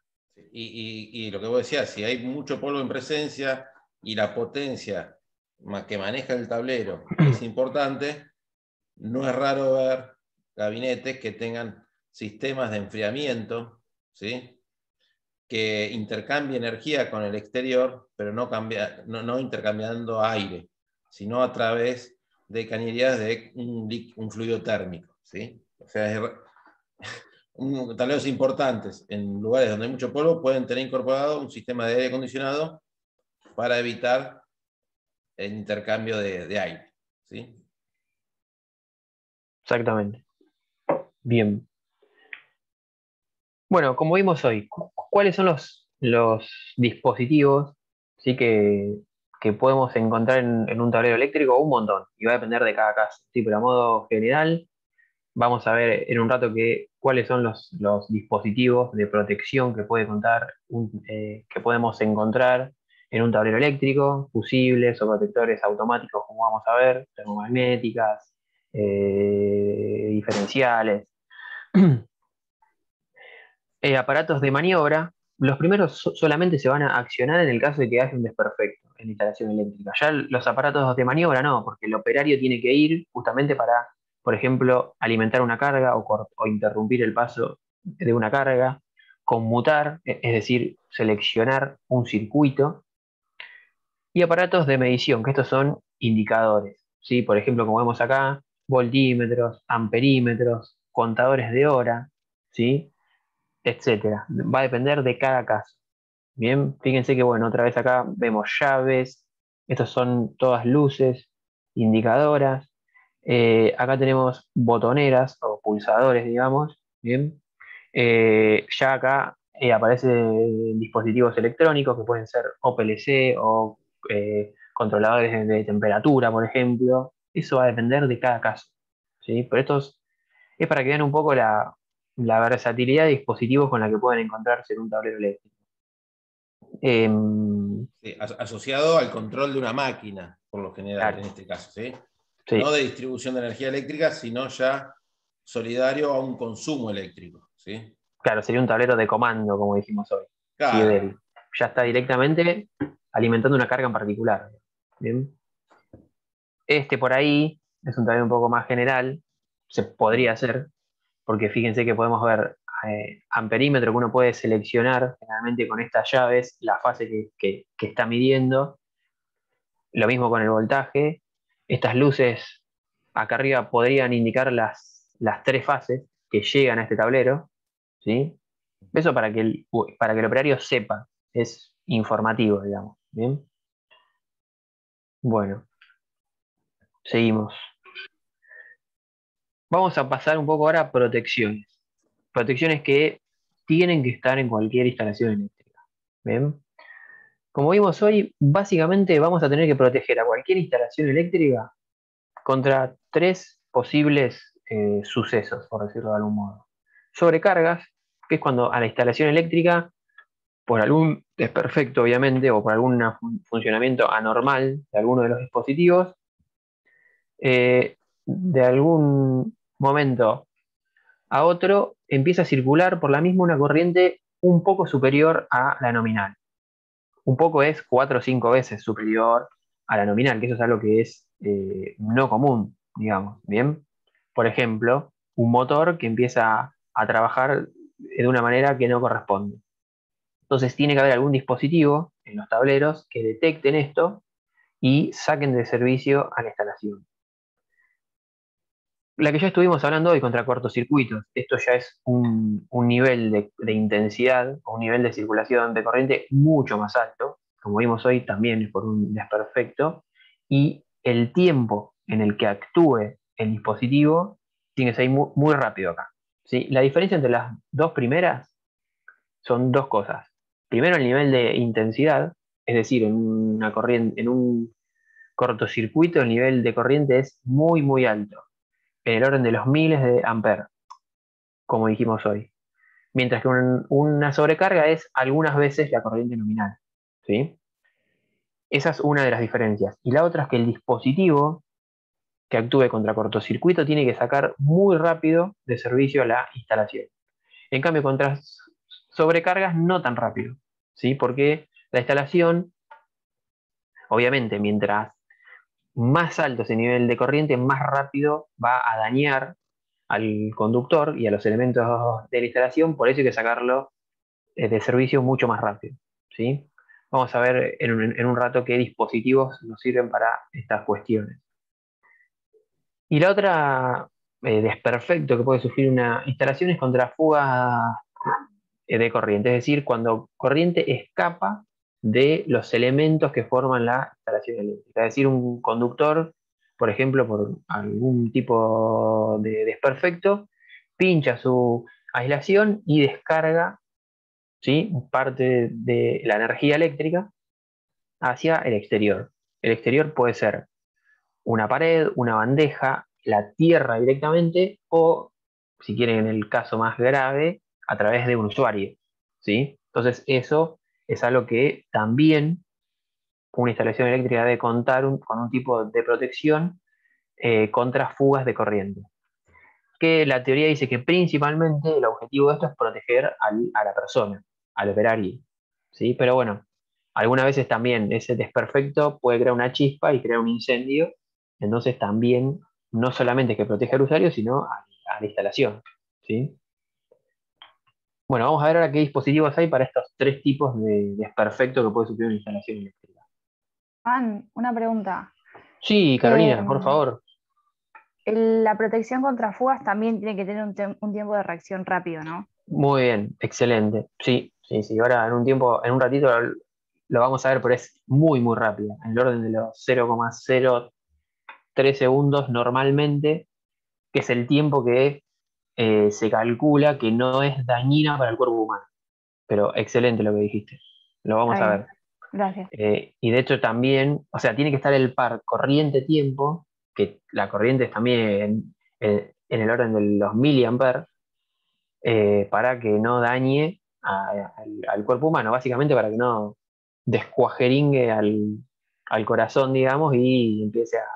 S3: Y lo que vos decías, si hay mucho polvo en presencia y la potencia que maneja el tablero es importante, no es raro ver gabinetes que tengan sistemas de enfriamiento, ¿sí? Que intercambie energía con el exterior, pero no intercambiando aire, sino a través de cañerías de un fluido térmico, ¿sí? O sea, tableros importantes en lugares donde hay mucho polvo pueden tener incorporado un sistema de aire acondicionado para evitar el intercambio de aire, ¿sí?
S1: Exactamente. Bien. Bueno, como vimos hoy, ¿cuáles son los dispositivos, ¿sí? que podemos encontrar en un tablero eléctrico? Un montón, y va a depender de cada caso, ¿sí? Pero a modo general, vamos a ver en un rato cuáles son los dispositivos de protección que puede contar, que podemos encontrar en un tablero eléctrico, fusibles o protectores automáticos, como vamos a ver, termomagnéticas, diferenciales. Aparatos de maniobra, los primeros solamente se van a accionar en el caso de que haya un desperfecto en la instalación eléctrica. Ya los aparatos de maniobra no, porque el operario tiene que ir justamente para, por ejemplo, alimentar una carga o interrumpir el paso de una carga, conmutar, es decir, seleccionar un circuito, y aparatos de medición, que estos son indicadores, ¿sí? Por ejemplo, como vemos acá, voltímetros, amperímetros, contadores de hora, ¿sí? Etcétera. Va a depender de cada caso. Bien, fíjense que, bueno, otra vez acá vemos llaves, estos son todas luces, indicadoras. Acá tenemos botoneras o pulsadores, digamos. Bien, ya acá aparecen dispositivos electrónicos que pueden ser o PLC o controladores de temperatura, por ejemplo. Eso va a depender de cada caso, ¿sí? Pero estos es para que vean un poco la versatilidad de dispositivos con la que pueden encontrarse en un tablero eléctrico.
S3: Sí, asociado al control de una máquina, por lo general,
S1: Claro,
S3: en este caso, ¿sí?
S1: sí,
S3: No de distribución de energía eléctrica, sino ya solidario a un consumo eléctrico, ¿sí?
S1: claro, sería un tablero de comando, como dijimos hoy. Sí,
S3: Claro.
S1: ya está directamente alimentando una carga en particular. Bien. Este por ahí es un tablero un poco más general, se podría hacer, porque fíjense que podemos ver amperímetro que uno puede seleccionar generalmente con estas llaves, la fase que está midiendo. Lo mismo con el voltaje. Estas luces acá arriba podrían indicar las tres fases que llegan a este tablero, ¿sí? Eso para que el operario sepa, es informativo, digamos. ¿Bien? Bueno, seguimos. Vamos a pasar un poco ahora a protecciones. Protecciones que tienen que estar en cualquier instalación eléctrica. ¿Bien? Como vimos hoy, básicamente vamos a tener que proteger a cualquier instalación eléctrica contra tres posibles sucesos, por decirlo de algún modo. Sobrecargas, que es cuando a la instalación eléctrica, por algún desperfecto obviamente, o por algún funcionamiento anormal de alguno de los dispositivos, de algún momento a otro empieza a circular por la misma una corriente un poco superior a la nominal. Un poco es 4 o 5 veces superior a la nominal, que eso es algo que es no común, digamos, ¿bien? Por ejemplo, un motor que empieza a trabajar de una manera que no corresponde. Entonces tiene que haber algún dispositivo en los tableros que detecten esto y saquen de servicio a la instalación. La que ya estuvimos hablando hoy contra cortocircuitos, esto ya es un nivel de intensidad o un nivel de circulación de corriente mucho más alto, como vimos hoy también es por un desperfecto, y el tiempo en el que actúe el dispositivo tiene que ser muy, muy rápido acá, ¿sí? La diferencia entre las dos primeras son dos cosas. Primero, el nivel de intensidad, es decir, en una corriente, en un cortocircuito el nivel de corriente es muy, muy alto, en el orden de los miles de amperes, como dijimos hoy. Mientras que una sobrecarga es algunas veces la corriente nominal, ¿sí? Esa es una de las diferencias. Y la otra es que el dispositivo que actúe contra cortocircuito tiene que sacar muy rápido de servicio a la instalación. En cambio, contra sobrecargas no tan rápido, ¿sí? Porque la instalación, obviamente, mientras más alto ese nivel de corriente, más rápido va a dañar al conductor y a los elementos de la instalación, por eso hay que sacarlo de servicio mucho más rápido, ¿sí? Vamos a ver en un rato qué dispositivos nos sirven para estas cuestiones. Y la otra desperfecto que puede sufrir una instalación es contra fugas de corriente, es decir, cuando corriente escapa de los elementos que forman la instalación eléctrica. Es decir, un conductor, por ejemplo, por algún tipo de desperfecto, pincha su aislación y descarga, ¿sí?, parte de la energía eléctrica hacia el exterior. El exterior puede ser una pared, una bandeja, la tierra directamente o, si quieren, en el caso más grave, a través de un usuario, ¿sí? Entonces eso es algo que también una instalación eléctrica debe contar con un tipo de protección contra fugas de corriente. Que la teoría dice que principalmente el objetivo de esto es proteger a la persona, al operario, ¿sí? Pero bueno, algunas veces también ese desperfecto puede crear una chispa y crear un incendio, entonces también no solamente es que protege al usuario, sino a la instalación, ¿sí? Bueno, vamos a ver ahora qué dispositivos hay para estos tres tipos de desperfecto que puede sufrir una instalación eléctrica.
S5: Juan, una pregunta.
S1: Sí,
S5: Eh,
S1: Carolina, por favor.
S5: la protección contra fugas también tiene que tener un tiempo de reacción rápido, ¿no?
S1: Muy bien, excelente. Sí, sí, sí. Ahora en un tiempo, en un ratito lo vamos a ver, pero es muy, muy rápida. En el orden de los 0,03 segundos normalmente, que es el tiempo que se calcula que no es dañina para el cuerpo humano. Pero excelente lo que dijiste. Lo vamos
S5: Está
S1: a
S5: bien,
S1: ver.
S5: gracias.
S1: Y de hecho también, o sea, tiene que estar el par corriente-tiempo, que la corriente es también en el orden de los miliamperes, para que no dañe al cuerpo humano, básicamente para que no descuajeringue al corazón, digamos, y empiece a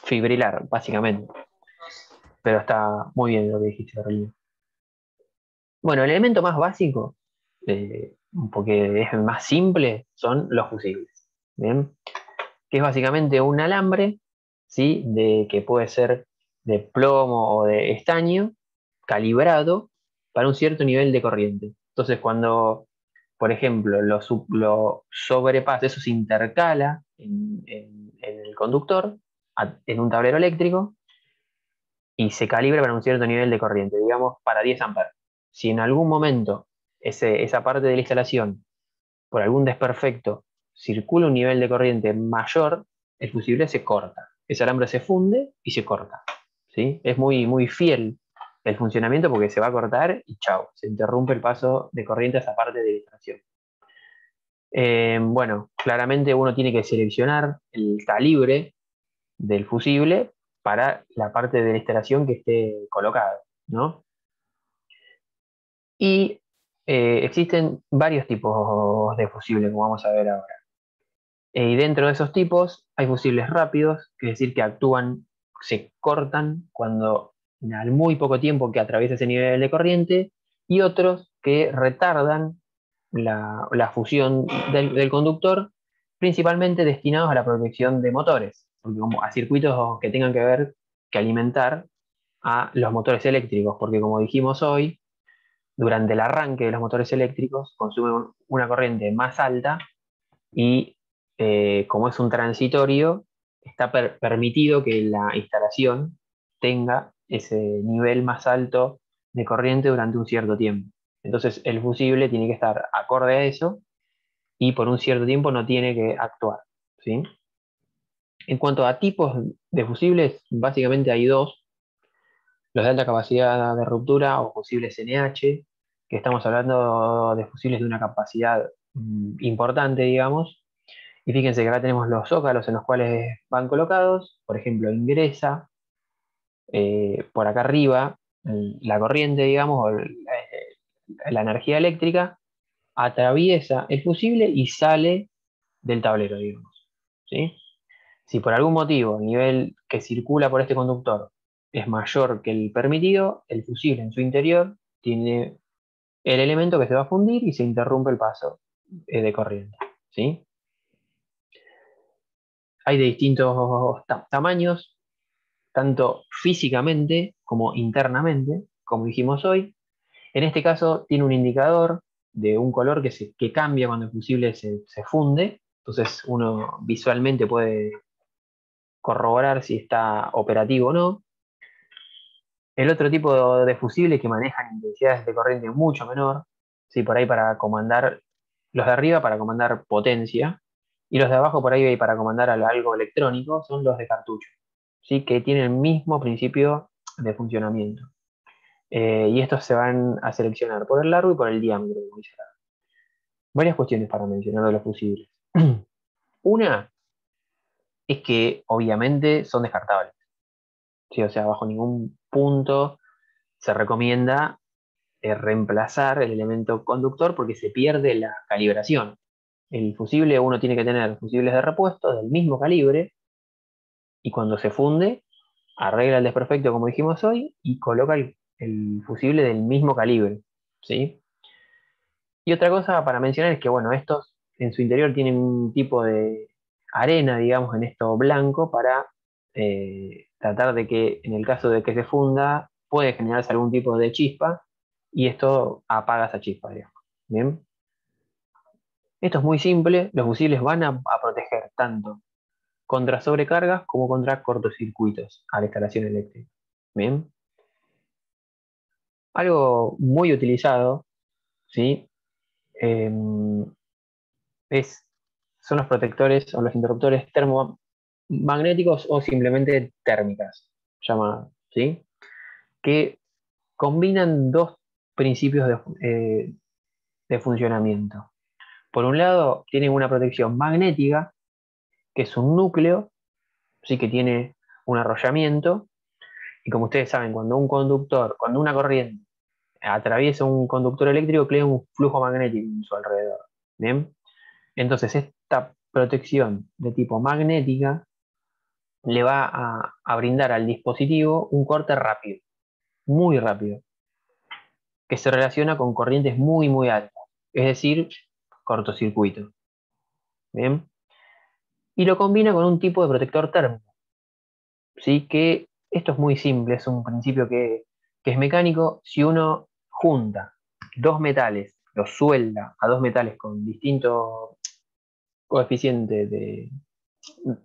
S1: fibrilar, básicamente. Pero está muy bien lo que dijiste, Carolina. Bueno, el elemento más básico, porque es más simple, son los fusibles. ¿Bien? Que es básicamente un alambre, ¿sí?, que puede ser de plomo o de estaño, calibrado para un cierto nivel de corriente. Entonces, cuando, por ejemplo, lo sobrepasa, eso se intercala en el conductor, en un tablero eléctrico, y se calibra para un cierto nivel de corriente, digamos, para 10 amperes. Si en algún momento esa parte de la instalación, por algún desperfecto, circula un nivel de corriente mayor, el fusible se corta. Ese alambre se funde y se corta, ¿sí? Es muy, muy fiel el funcionamiento porque se va a cortar y chao, se interrumpe el paso de corriente a esa parte de la instalación. Bueno, claramente uno tiene que seleccionar el calibre del fusible para la parte de la instalación que esté colocada, ¿no? Y existen varios tipos de fusibles, como vamos a ver ahora. Y dentro de esos tipos hay fusibles rápidos, que es decir, que actúan, se cortan cuando al muy poco tiempo que atraviesa ese nivel de corriente, y otros que retardan la fusión del conductor, principalmente destinados a la protección de motores, porque como a circuitos que tengan que ver, que alimentar a los motores eléctricos, porque como dijimos hoy, durante el arranque de los motores eléctricos consumen una corriente más alta y como es un transitorio, está permitido que la instalación tenga ese nivel más alto de corriente durante un cierto tiempo. Entonces el fusible tiene que estar acorde a eso y por un cierto tiempo no tiene que actuar, ¿sí? En cuanto a tipos de fusibles, básicamente hay dos: los de alta capacidad de ruptura o fusibles NH, que estamos hablando de fusibles de una capacidad importante, digamos. Y fíjense que acá tenemos los zócalos en los cuales van colocados. Por ejemplo, ingresa por acá arriba la corriente, digamos, o la energía eléctrica, atraviesa el fusible y sale del tablero, digamos, ¿sí? Si por algún motivo el nivel que circula por este conductor es mayor que el permitido, el fusible en su interior tiene el elemento que se va a fundir y se interrumpe el paso de corriente, ¿sí? Hay de distintos tamaños, tanto físicamente como internamente, como dijimos hoy. En este caso tiene un indicador de un color que cambia cuando el fusible se funde, entonces uno visualmente puede corroborar si está operativo o no. El otro tipo de fusibles que manejan intensidades de corriente mucho menor, ¿sí? Por ahí para comandar, los de arriba para comandar potencia, y los de abajo por ahí para comandar algo electrónico, son los de cartucho, ¿sí? Que tienen el mismo principio de funcionamiento. Y estos se van a seleccionar por el largo y por el diámetro, como dice acá. Varias cuestiones para mencionar de los fusibles. Una es que obviamente son descartables, ¿sí? O sea, bajo ningún punto se recomienda reemplazar el elemento conductor porque se pierde la calibración. El fusible, uno tiene que tener fusibles de repuesto del mismo calibre y cuando se funde, arregla el desperfecto como dijimos hoy y coloca el fusible del mismo calibre, ¿sí? Y otra cosa para mencionar es que, bueno, estos en su interior tienen un tipo de arena, digamos, en esto blanco para tratar de que en el caso de que se funda puede generarse algún tipo de chispa y esto apaga esa chispa, digamos. Bien. Esto es muy simple, los fusibles van a proteger tanto contra sobrecargas como contra cortocircuitos a la instalación eléctrica. Bien. Algo muy utilizado, ¿sí? Em, es, son los protectores o los interruptores termomagnéticos o simplemente térmicas, llamadas, ¿sí? Que combinan dos principios de funcionamiento. Por un lado, tienen una protección magnética, que es un núcleo, sí que tiene un arrollamiento, y como ustedes saben, cuando una corriente atraviesa un conductor eléctrico, crea un flujo magnético en su alrededor. ¿Bien? Entonces, esta protección de tipo magnética le va a brindar al dispositivo un corte rápido, muy rápido, que se relaciona con corrientes muy, muy altas, es decir, cortocircuito. ¿Bien? Y lo combina con un tipo de protector térmico, ¿sí? Que esto es muy simple, es un principio que es mecánico. Si uno junta dos metales, los suelda a dos metales con distinto coeficiente de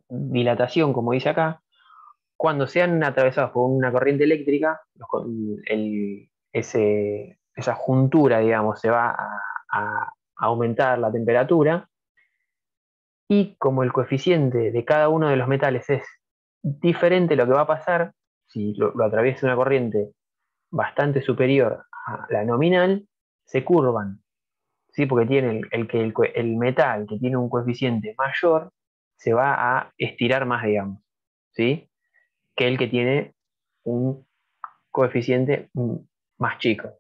S1: dilatación, como dice acá, cuando sean atravesados por una corriente eléctrica, esa juntura, digamos, se va a aumentar la temperatura y como el coeficiente de cada uno de los metales es diferente, lo que va a pasar, si lo atraviesa una corriente bastante superior a la nominal, se curvan, ¿sí? Porque tiene el metal que tiene un coeficiente mayor se va a estirar más, digamos, ¿sí? que el que tiene un coeficiente más chico.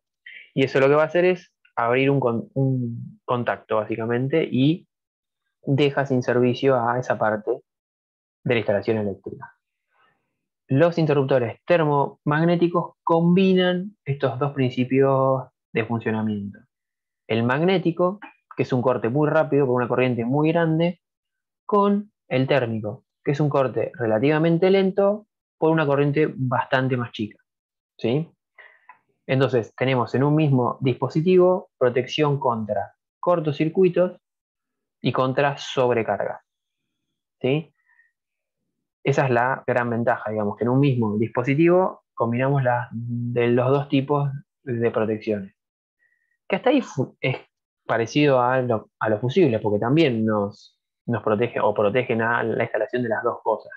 S1: Y eso lo que va a hacer es abrir un contacto, básicamente, y deja sin servicio a esa parte de la instalación eléctrica. Los interruptores termomagnéticos combinan estos dos principios de funcionamiento. El magnético, que es un corte muy rápido por una corriente muy grande, con el térmico, que es un corte relativamente lento por una corriente bastante más chica. ¿Sí? Entonces, tenemos en un mismo dispositivo protección contra cortocircuitos y contra sobrecarga. ¿Sí? Esa es la gran ventaja, digamos, que en un mismo dispositivo combinamos de los dos tipos de protecciones. Que hasta ahí es parecido a los fusibles, porque también nos protege o protegen a la instalación de las dos cosas.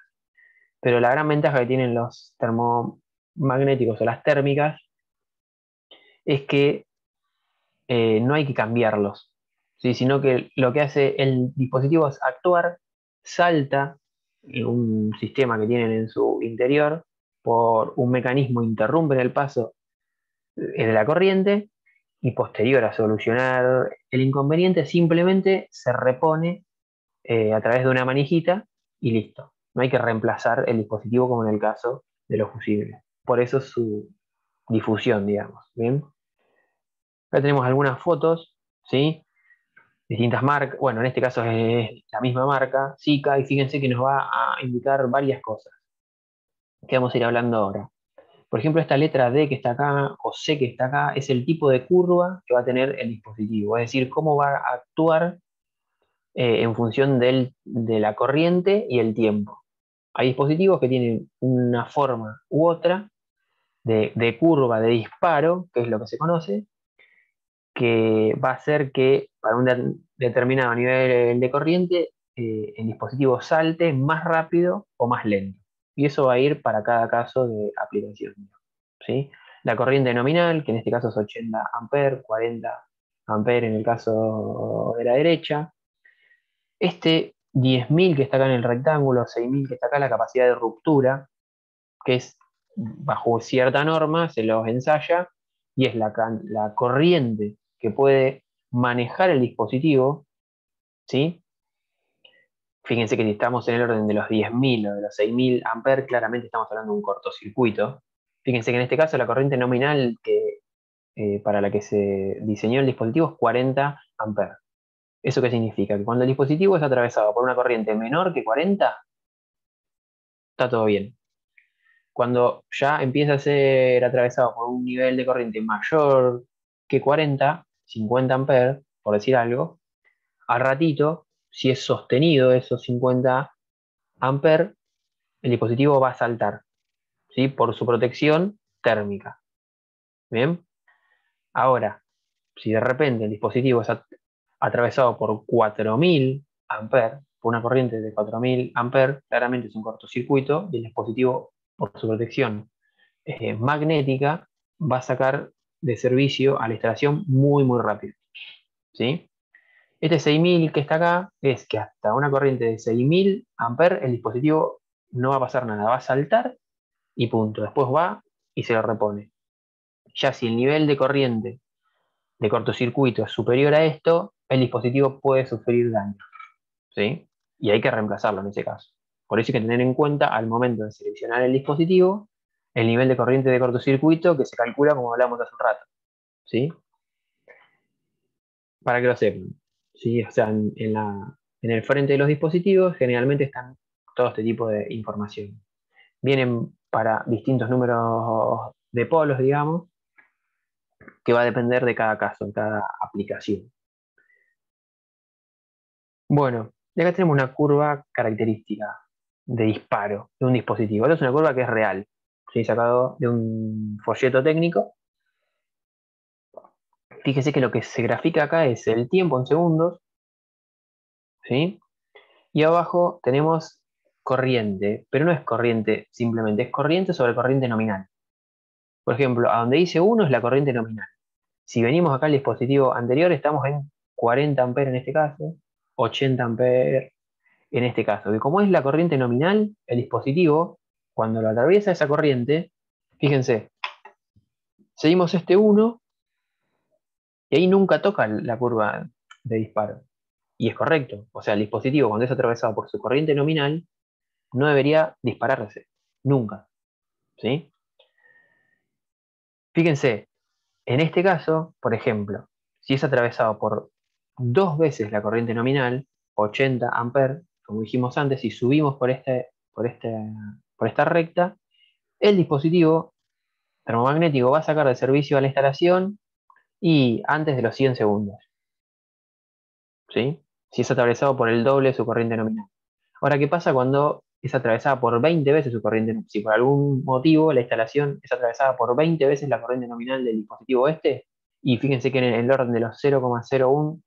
S1: Pero la gran ventaja que tienen los termomagnéticos o las térmicas es que no hay que cambiarlos, ¿sí? Sino que lo que hace el dispositivo es actuar, salta en un sistema que tienen en su interior, por un mecanismo interrumpen el paso de la corriente y posterior a solucionar el inconveniente simplemente se repone a través de una manijita y listo. No hay que reemplazar el dispositivo como en el caso de los fusibles. Por eso su difusión, digamos. ¿Bien? Acá tenemos algunas fotos, ¿sí? Distintas marcas. Bueno, en este caso es la misma marca, Sika, y fíjense que nos va a indicar varias cosas que vamos a ir hablando ahora. Por ejemplo, esta letra D que está acá, o C que está acá, es el tipo de curva que va a tener el dispositivo, es decir, cómo va a actuar en función de la corriente y el tiempo. Hay dispositivos que tienen una forma u otra de curva de disparo, que es lo que se conoce, que va a hacer que para un determinado nivel de corriente el dispositivo salte más rápido o más lento. Y eso va a ir para cada caso de aplicación. ¿Sí? La corriente nominal, que en este caso es 80 amperes, 40 amperes en el caso de la derecha. Este 10.000 que está acá en el rectángulo, 6.000 que está acá, la capacidad de ruptura, que es bajo cierta norma, se los ensaya, y es la corriente que puede manejar el dispositivo, ¿sí? Fíjense que si estamos en el orden de los 10.000 o de los 6.000 amperes, claramente estamos hablando de un cortocircuito. Fíjense que en este caso la corriente nominal para la que se diseñó el dispositivo es 40 amperes. ¿Eso qué significa? Que cuando el dispositivo es atravesado por una corriente menor que 40, está todo bien. Cuando ya empieza a ser atravesado por un nivel de corriente mayor que 40, 50 amperes, por decir algo, al ratito, si es sostenido esos 50 amperes, el dispositivo va a saltar, ¿sí? Por su protección térmica. ¿Bien? Ahora, si de repente el dispositivo es atravesado por 4.000 amperes, por una corriente de 4.000 amperes, claramente es un cortocircuito y el dispositivo, por su protección magnética, va a sacar de servicio a la instalación muy, muy rápido. ¿Sí? Este 6.000 que está acá es que hasta una corriente de 6.000 amperes el dispositivo no va a pasar nada, va a saltar y punto. Después va y se lo repone. Ya si el nivel de corriente de cortocircuito es superior a esto, el dispositivo puede sufrir daño, ¿sí? Y hay que reemplazarlo en ese caso. Por eso hay que tener en cuenta al momento de seleccionar el dispositivo el nivel de corriente de cortocircuito que se calcula como hablamos hace un rato, ¿sí? Para que lo sepan, ¿sí? O sea, en el frente de los dispositivos generalmente están todo este tipo de información. Vienen para distintos números de polos, digamos, que va a depender de cada caso, de cada aplicación. Bueno, y acá tenemos una curva característica de disparo de un dispositivo. Esta es una curva que es real, ¿sí? Sacado de un folleto técnico. Fíjese que lo que se grafica acá es el tiempo en segundos, ¿sí? Y abajo tenemos corriente, pero no es corriente simplemente, es corriente sobre corriente nominal. Por ejemplo, a donde dice 1 es la corriente nominal. Si venimos acá al dispositivo anterior, estamos en 40 amperes en este caso, 80 amperes en este caso. Y como es la corriente nominal, el dispositivo Cuando lo atraviesa esa corriente, fíjense, seguimos este 1 y ahí nunca toca la curva de disparo. Y es correcto. O sea, el dispositivo cuando es atravesado por su corriente nominal no debería dispararse. Nunca. ¿Sí? Fíjense, en este caso, por ejemplo, si es atravesado por 2 veces la corriente nominal, 80 amperes, como dijimos antes, y subimos por esta recta, el dispositivo termomagnético va a sacar de servicio a la instalación y antes de los 100 segundos. ¿Sí? Si es atravesado por el doble de su corriente nominal. Ahora, ¿qué pasa cuando es atravesada por 20 veces su corriente nominal? Si por algún motivo la instalación es atravesada por 20 veces la corriente nominal del dispositivo este, y fíjense que en el orden de los 0,01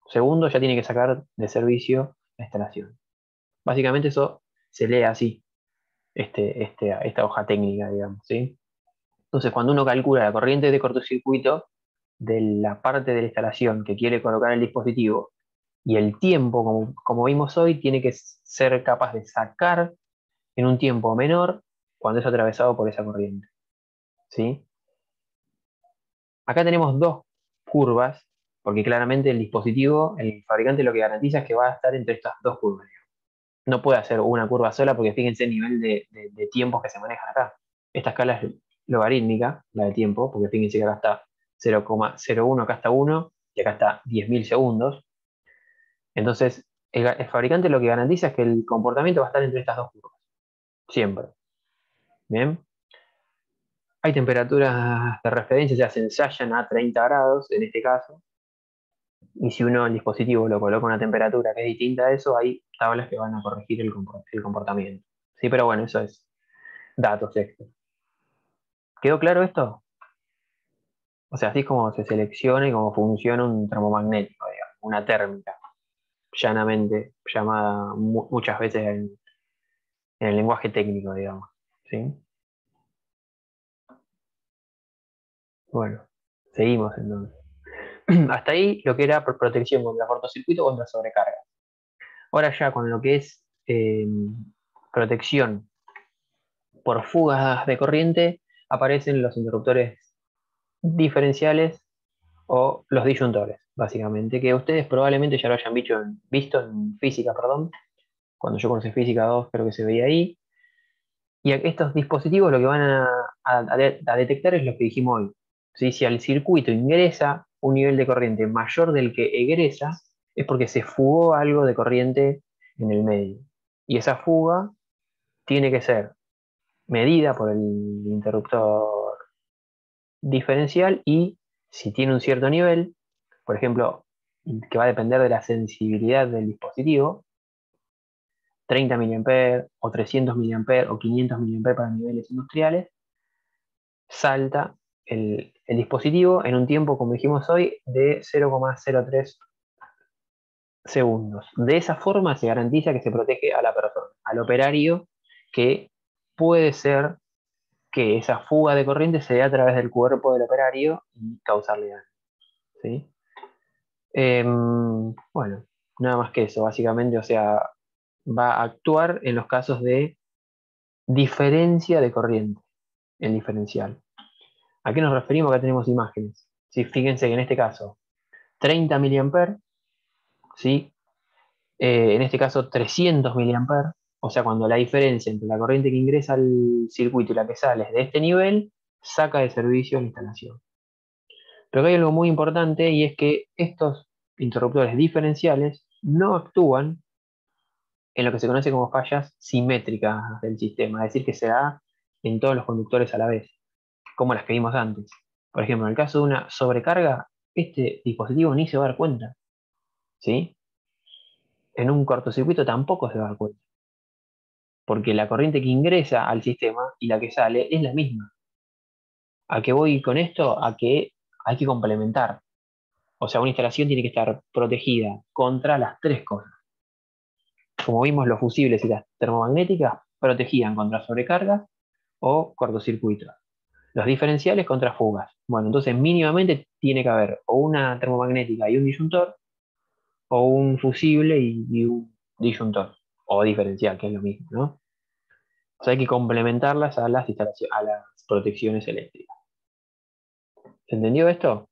S1: segundos ya tiene que sacar de servicio la instalación. Básicamente eso se lee así, esta hoja técnica, digamos, ¿sí? Entonces, cuando uno calcula la corriente de cortocircuito de la parte de la instalación que quiere colocar el dispositivo y el tiempo, como vimos hoy, tiene que ser capaz de sacar en un tiempo menor cuando es atravesado por esa corriente. ¿Sí? Acá tenemos dos curvas, porque claramente el dispositivo, el fabricante lo que garantiza es que va a estar entre estas dos curvas. No puede hacer una curva sola porque fíjense el nivel de tiempos que se manejan acá. Esta escala es logarítmica, la de tiempo, porque fíjense que acá está 0,01, acá está 1 y acá está 10.000 segundos. Entonces, el fabricante lo que garantiza es que el comportamiento va a estar entre estas dos curvas. Siempre. ¿Bien? Hay temperaturas de referencia, se ensayan a 30 grados en este caso. Y si uno el dispositivo lo coloca a una temperatura que es distinta a eso, hay tablas que van a corregir el comportamiento. Sí, pero bueno, eso es datos extra. ¿Quedó claro esto? O sea, así es como se selecciona y cómo funciona un termomagnético, digamos, una térmica, llanamente llamada muchas veces en el lenguaje técnico, digamos. ¿Sí? Bueno, seguimos entonces. Hasta ahí lo que era protección contra cortocircuito, contra sobrecarga. Ahora ya con lo que es protección por fugas de corriente, aparecen los interruptores diferenciales o los disyuntores, básicamente, que ustedes probablemente ya lo hayan visto en física, perdón. Cuando yo conocí física 2 creo que se veía ahí. Y estos dispositivos lo que van a detectar es lo que dijimos hoy. ¿Sí? Si al circuito ingresa un nivel de corriente mayor del que egresa, es porque se fugó algo de corriente en el medio. Y esa fuga tiene que ser medida por el interruptor diferencial y si tiene un cierto nivel, por ejemplo, que va a depender de la sensibilidad del dispositivo, 30 mA o 300 mA o 500 mA para niveles industriales, salta el dispositivo en un tiempo, como dijimos hoy, de 0,03 segundos. De esa forma se garantiza que se protege a la persona, al operario, que puede ser que esa fuga de corriente se dé a través del cuerpo del operario y causarle daño. ¿Sí? Bueno, nada más que eso, básicamente, o sea, va a actuar en los casos de diferencia de corriente, el diferencial. ¿A qué nos referimos? Acá tenemos imágenes. ¿Sí? Fíjense que en este caso, 30 mA, ¿sí? En este caso 300 mA, o sea, cuando la diferencia entre la corriente que ingresa al circuito y la que sale es de este nivel, saca de servicio la instalación. Pero acá hay algo muy importante y es que estos interruptores diferenciales no actúan en lo que se conoce como fallas simétricas del sistema, es decir, que se da en todos los conductores a la vez, como las que vimos antes. Por ejemplo, en el caso de una sobrecarga, este dispositivo ni se va a dar cuenta, ¿sí? En un cortocircuito tampoco se va a dar cuenta, porque la corriente que ingresa al sistema y la que sale es la misma. ¿A qué voy con esto? A que hay que complementar. O sea, una instalación tiene que estar protegida contra las tres cosas. Como vimos, los fusibles y las termomagnéticas protegían contra sobrecargas o cortocircuitos. Los diferenciales contra fugas. Bueno, entonces mínimamente tiene que haber o una termomagnética y un disyuntor, o un fusible y un disyuntor, o diferencial, que es lo mismo, ¿no? O sea, hay que complementarlas a las instalaciones, a las protecciones eléctricas. ¿Se entendió esto?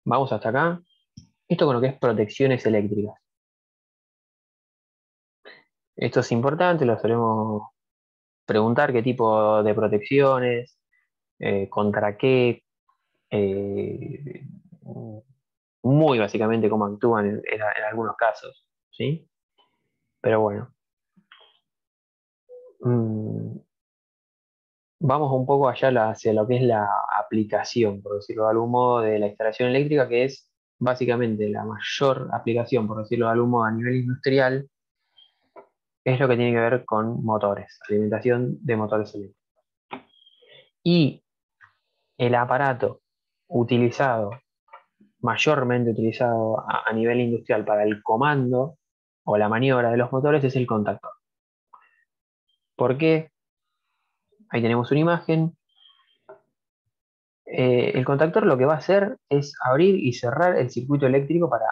S1: Vamos hasta acá. Esto con lo que es protecciones eléctricas. Esto es importante, lo solemos preguntar qué tipo de protecciones, contra qué, eh, muy básicamente cómo actúan en algunos casos, ¿sí? Pero bueno, mm, vamos un poco allá hacia lo que es la aplicación, por decirlo de algún modo, de la instalación eléctrica, que es básicamente la mayor aplicación, por decirlo de algún modo, a nivel industrial, es lo que tiene que ver con motores, alimentación de motores eléctricos. Y el aparato utilizado, mayormente utilizado a nivel industrial para el comando o la maniobra de los motores es el contactor. ¿Por qué? Ahí tenemos una imagen. El contactor lo que va a hacer es abrir y cerrar el circuito eléctrico para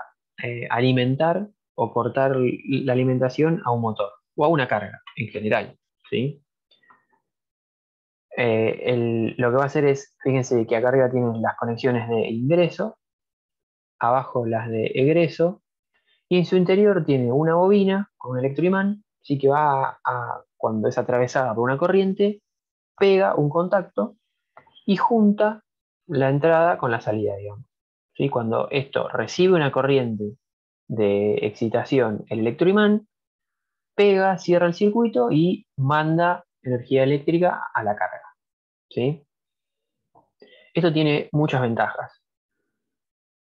S1: alimentar o cortar la alimentación a un motor o a una carga en general, ¿sí? Lo que va a hacer es, fíjense que acá arriba tienen las conexiones de ingreso, abajo las de egreso, y en su interior tiene una bobina con un electroimán, sí que cuando es atravesada por una corriente, pega un contacto y junta la entrada con la salida, digamos. ¿Sí? Cuando esto recibe una corriente de excitación, el electroimán pega, cierra el circuito y manda energía eléctrica a la carga. ¿Sí? Esto tiene muchas ventajas,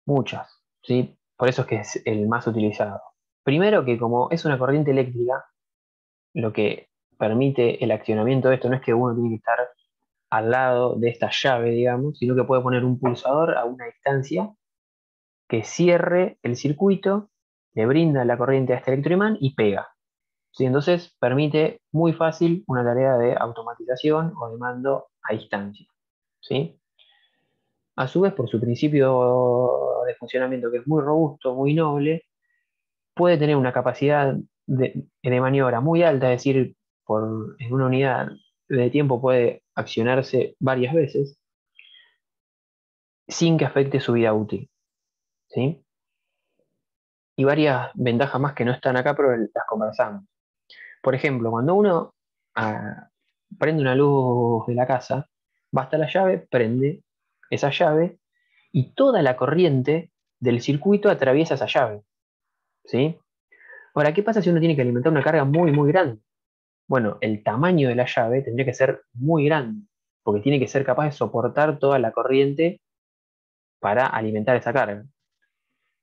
S1: muchas. ¿Sí? Por eso es que es el más utilizado. Primero que como es una corriente eléctrica, lo que permite el accionamiento de esto no es que uno tiene que estar al lado de esta llave, digamos, sino que puede poner un pulsador a una distancia que cierre el circuito, le brinda la corriente a este electroimán y pega. ¿Sí? Entonces permite muy fácil una tarea de automatización o de mando a distancia. ¿Sí? A su vez, por su principio de funcionamiento que es muy robusto, muy noble, puede tener una capacidad de maniobra muy alta, es decir, en una unidad de tiempo puede accionarse varias veces sin que afecte su vida útil. ¿Sí? Y varias ventajas más que no están acá, pero las conversamos. Por ejemplo, cuando uno prende una luz de la casa, basta la llave, prende esa llave y toda la corriente del circuito atraviesa esa llave. ¿Sí? Ahora, ¿qué pasa si uno tiene que alimentar una carga muy, muy grande? Bueno, el tamaño de la llave tendría que ser muy grande, porque tiene que ser capaz de soportar toda la corriente para alimentar esa carga.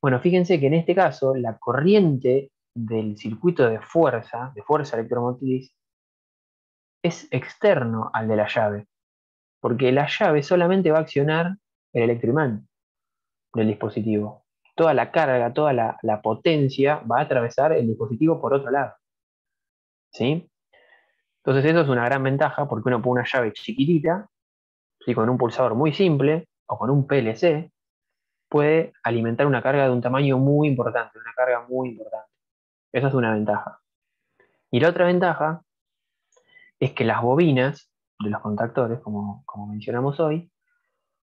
S1: Bueno, fíjense que en este caso la corriente del circuito de fuerza electromotriz, es externo al de la llave, porque la llave solamente va a accionar el electroimán del dispositivo. Toda la carga, toda la potencia va a atravesar el dispositivo por otro lado. ¿Sí? Entonces eso es una gran ventaja porque uno pone una llave chiquitita, ¿sí? Con un pulsador muy simple o con un PLC, puede alimentar una carga de un tamaño muy importante, una carga muy importante. Esa es una ventaja. Y la otra ventaja es que las bobinas de los contactores, como mencionamos hoy,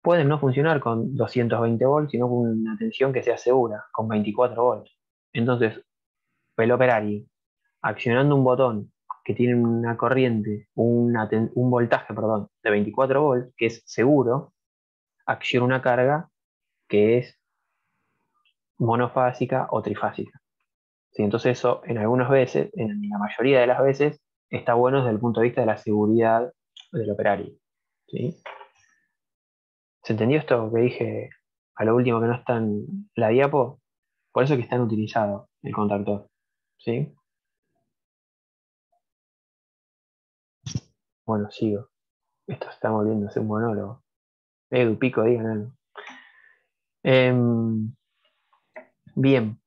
S1: pueden no funcionar con 220 volts, sino con una tensión que sea segura, con 24 volts. Entonces, el operario, accionando un botón que tiene una corriente, un voltaje, perdón, de 24 volts, que es seguro, acciona una carga que es monofásica o trifásica. ¿Sí? Entonces eso en algunas veces, en la mayoría de las veces, está bueno desde el punto de vista de la seguridad del operario. ¿Sí? ¿Se entendió esto que dije a lo último que no está en la diapo? Por eso que están utilizados el contactor. ¿Sí? Bueno, sigo. Esto se está volviéndose un monólogo. Edu, Pico, digan algo. Em, bien.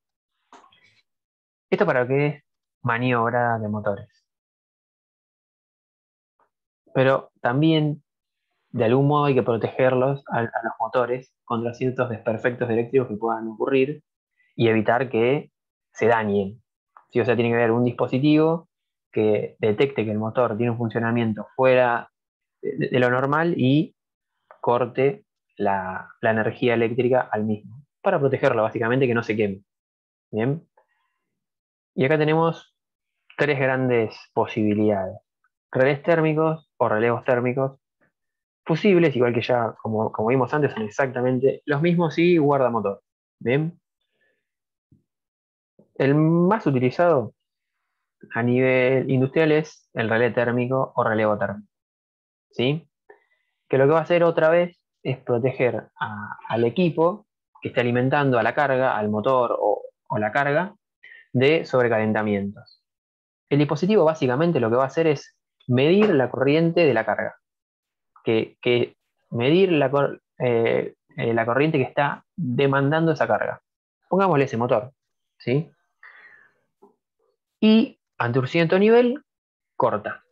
S1: ¿Esto para qué es? Maniobra de motores. Pero también, de algún modo, hay que protegerlos a los motores contra ciertos desperfectos eléctricos que puedan ocurrir y evitar que se dañen. ¿Sí? O sea, tiene que haber un dispositivo que detecte que el motor tiene un funcionamiento fuera de lo normal y corte la energía eléctrica al mismo, para protegerlo básicamente que no se queme. Bien. Y acá tenemos tres grandes posibilidades: relés térmicos o relevos térmicos. Fusibles, igual que ya como vimos antes, son exactamente los mismos y guardamotor. Bien. El más utilizado a nivel industrial es el relé térmico o relevo térmico. ¿Sí? Que lo que va a hacer otra vez es proteger al equipo que esté alimentando a la carga, al motor o la carga, de sobrecalentamientos. El dispositivo básicamente lo que va a hacer es medir la corriente de la carga, que medir la corriente que está demandando esa carga. Pongámosle ese motor, ¿sí? Y ante un cierto nivel, corta.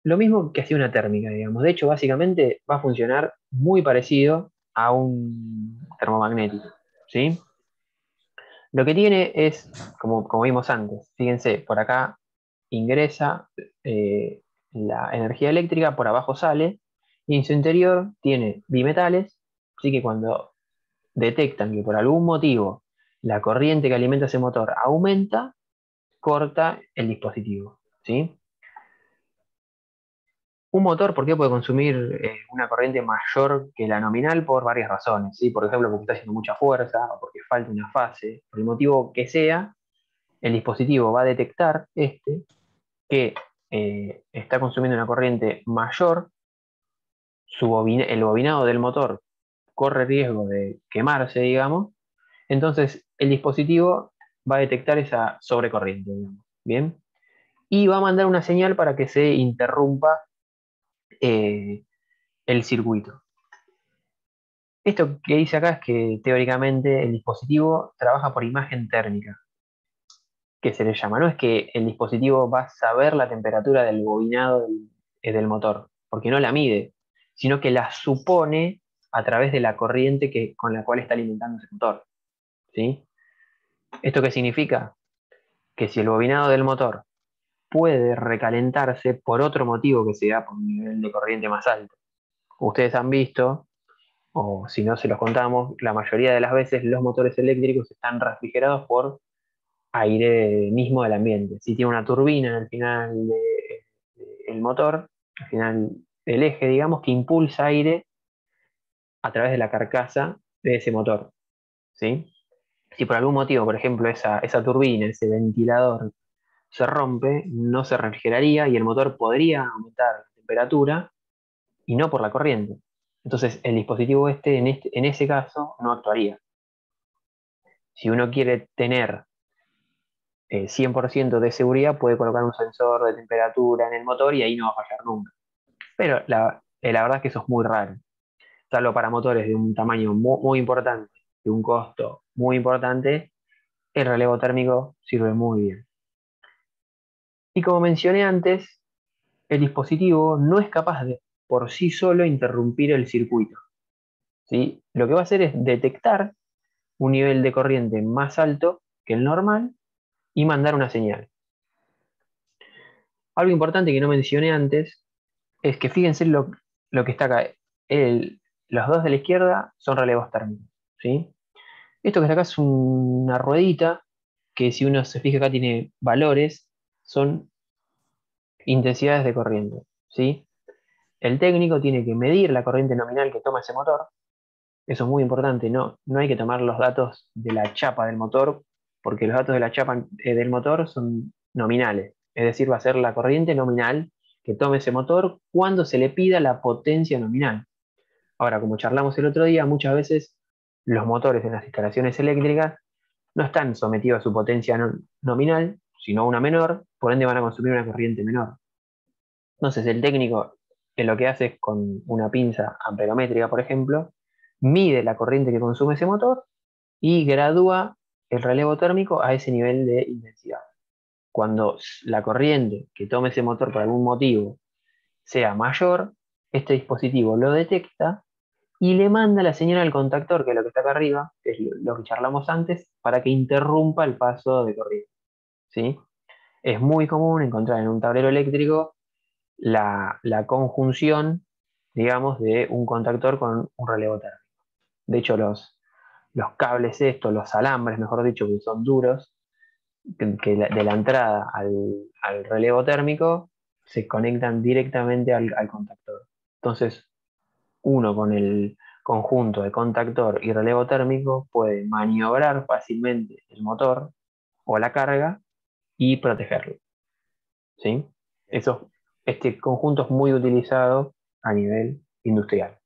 S1: Lo mismo que hacía una térmica, digamos. De hecho, básicamente va a funcionar muy parecido a un termomagnético, ¿sí? Lo que tiene es, como vimos antes, fíjense, por acá ingresa la energía eléctrica, por abajo sale, y en su interior tiene bimetales, así que cuando detectan que por algún motivo la corriente que alimenta ese motor aumenta, corta el dispositivo, ¿sí? Un motor, ¿por qué puede consumir una corriente mayor que la nominal? Por varias razones, ¿sí? Por ejemplo, porque está haciendo mucha fuerza, o porque falta una fase, por el motivo que sea, el dispositivo va a detectar que está consumiendo una corriente mayor, el bobinado del motor corre riesgo de quemarse, digamos, entonces el dispositivo va a detectar esa sobrecorriente, digamos, ¿bien? Y va a mandar una señal para que se interrumpa eh, el circuito. Esto que dice acá es que teóricamente el dispositivo trabaja por imagen térmica, que se le llama. No es que el dispositivo va a saber la temperatura del bobinado del motor, porque no la mide, sino que la supone a través de la corriente con la cual está alimentando ese motor, ¿sí? ¿Esto qué significa? Que si el bobinado del motor puede recalentarse por otro motivo que sea por un nivel de corriente más alto. Ustedes han visto, o si no se los contamos, la mayoría de las veces los motores eléctricos están refrigerados por aire mismo del ambiente. Si tiene una turbina al final del motor, al final del eje, digamos, que impulsa aire a través de la carcasa de ese motor, ¿sí? Si por algún motivo, por ejemplo, esa turbina, ese ventilador, se rompe, no se refrigeraría y el motor podría aumentar la temperatura y no por la corriente. Entonces, el dispositivo en ese caso no actuaría. Si uno quiere tener 100% de seguridad, puede colocar un sensor de temperatura en el motor y ahí no va a fallar nunca. Pero la verdad es que eso es muy raro. Salvo para motores de un tamaño muy importante, de un costo muy importante, el relevo térmico sirve muy bien. Y como mencioné antes, el dispositivo no es capaz de por sí solo interrumpir el circuito, ¿sí? Lo que va a hacer es detectar un nivel de corriente más alto que el normal y mandar una señal. Algo importante que no mencioné antes es que fíjense lo que está acá. Los dos de la izquierda son relevos térmicos, ¿sí? Esto que está acá es una ruedita que, si uno se fija acá, tiene valores, son intensidades de corriente, ¿sí? El técnico tiene que medir la corriente nominal que toma ese motor. Eso es muy importante, no hay que tomar los datos de la chapa del motor, porque los datos de la chapa del motor son nominales, es decir, va a ser la corriente nominal que tome ese motor cuando se le pida la potencia nominal. Ahora, como charlamos el otro día, muchas veces los motores en las instalaciones eléctricas no están sometidos a su potencia nominal, sino a una menor, por ende van a consumir una corriente menor. Entonces el técnico lo que hace es, con una pinza amperométrica, por ejemplo, mide la corriente que consume ese motor y gradúa el relevo térmico a ese nivel de intensidad. Cuando la corriente que tome ese motor por algún motivo sea mayor, este dispositivo lo detecta y le manda la señal al contactor, que es lo que está acá arriba, que es lo que charlamos antes, para que interrumpa el paso de corriente, ¿sí? Es muy común encontrar en un tablero eléctrico la conjunción, digamos, de un contactor con un relevo térmico. De hecho, los cables estos, los alambres, mejor dicho, que son duros, de la entrada al relevo térmico se conectan directamente al contactor. Entonces, uno con el conjunto de contactor y relevo térmico puede maniobrar fácilmente el motor o la carga y protegerlo. ¿Sí? Este conjunto es muy utilizado a nivel industrial.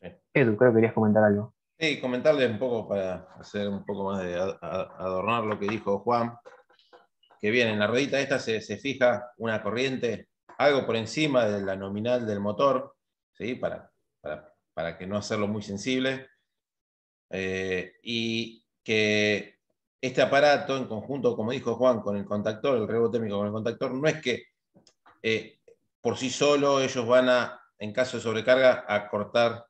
S3: Sí.
S1: Edu, creo que querías comentar algo.
S3: Sí, comentarles un poco para hacer un poco más de adornar lo que dijo Juan, que bien, en la ruedita esta se fija una corriente algo por encima de la nominal del motor, ¿sí? Para que no hacerlo muy sensible, y que este aparato en conjunto, como dijo Juan, con el contactor, el relevo térmico con el contactor, no es que por sí solo ellos van a, en caso de sobrecarga, a cortar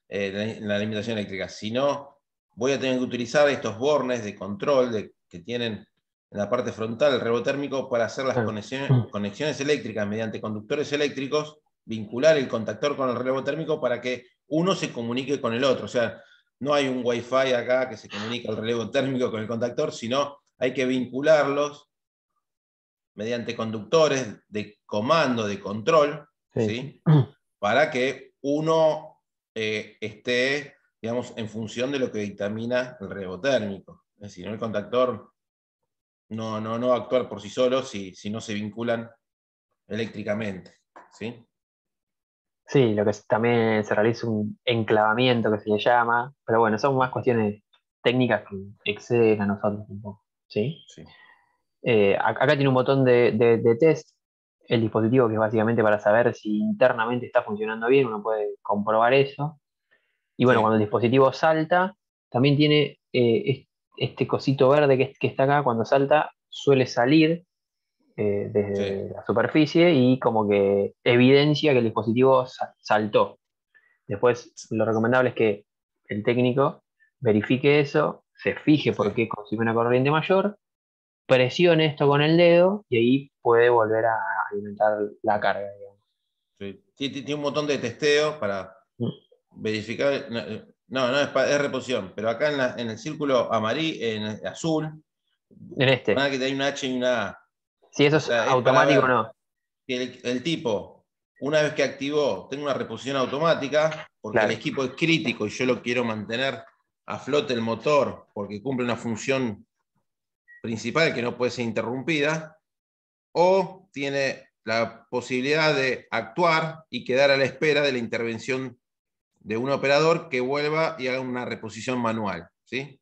S3: la alimentación eléctrica, sino voy a tener que utilizar estos bornes de control que tienen en la parte frontal el relevo térmico para hacer las conexiones eléctricas mediante conductores eléctricos, vincular el contactor con el relevo térmico para que uno se comunique con el otro. O sea, no hay un Wi-Fi acá que se comunica el relevo térmico con el contactor, sino hay que vincularlos mediante conductores de comando, de control, ¿sí? Para que uno esté, digamos, en función de lo que dictamina el relevo térmico. Es decir, el contactor no va a actuar por sí solo si no se vinculan eléctricamente. ¿Sí?
S1: Sí, lo que también se realiza un enclavamiento que se le llama, pero bueno, son más cuestiones técnicas que exceden a nosotros un poco. ¿Sí?
S3: Sí.
S1: Acá tiene un botón de test, el dispositivo que es básicamente para saber si internamente está funcionando bien, uno puede comprobar eso. Y bueno,
S3: Sí.
S1: cuando el dispositivo salta, también tiene este cosito verde que está acá, cuando salta suele salir desde
S3: Sí.
S1: la superficie y como que evidencia que el dispositivo saltó. Después, lo recomendable es que el técnico verifique eso, se fije por
S3: Sí.
S1: qué consigue una corriente mayor, presione esto con el dedo y ahí puede volver a alimentar la carga, digamos.
S3: Sí. Tiene un botón de testeo para verificar. No es reposición, pero acá en el círculo amarillo, en el azul,
S1: En este,
S3: van a que hay una H y una A.
S1: si eso
S3: O
S1: es
S3: sea, es para
S1: automático o
S3: ver
S1: no,
S3: que el tipo, una vez que activó, tenga una reposición automática, porque el
S1: claro.
S3: equipo es crítico y yo lo quiero mantener a flote el motor, porque cumple una función principal que no puede ser interrumpida, o tiene la posibilidad de actuar y quedar a la espera de la intervención de un operador que vuelva y haga una reposición manual. ¿Sí?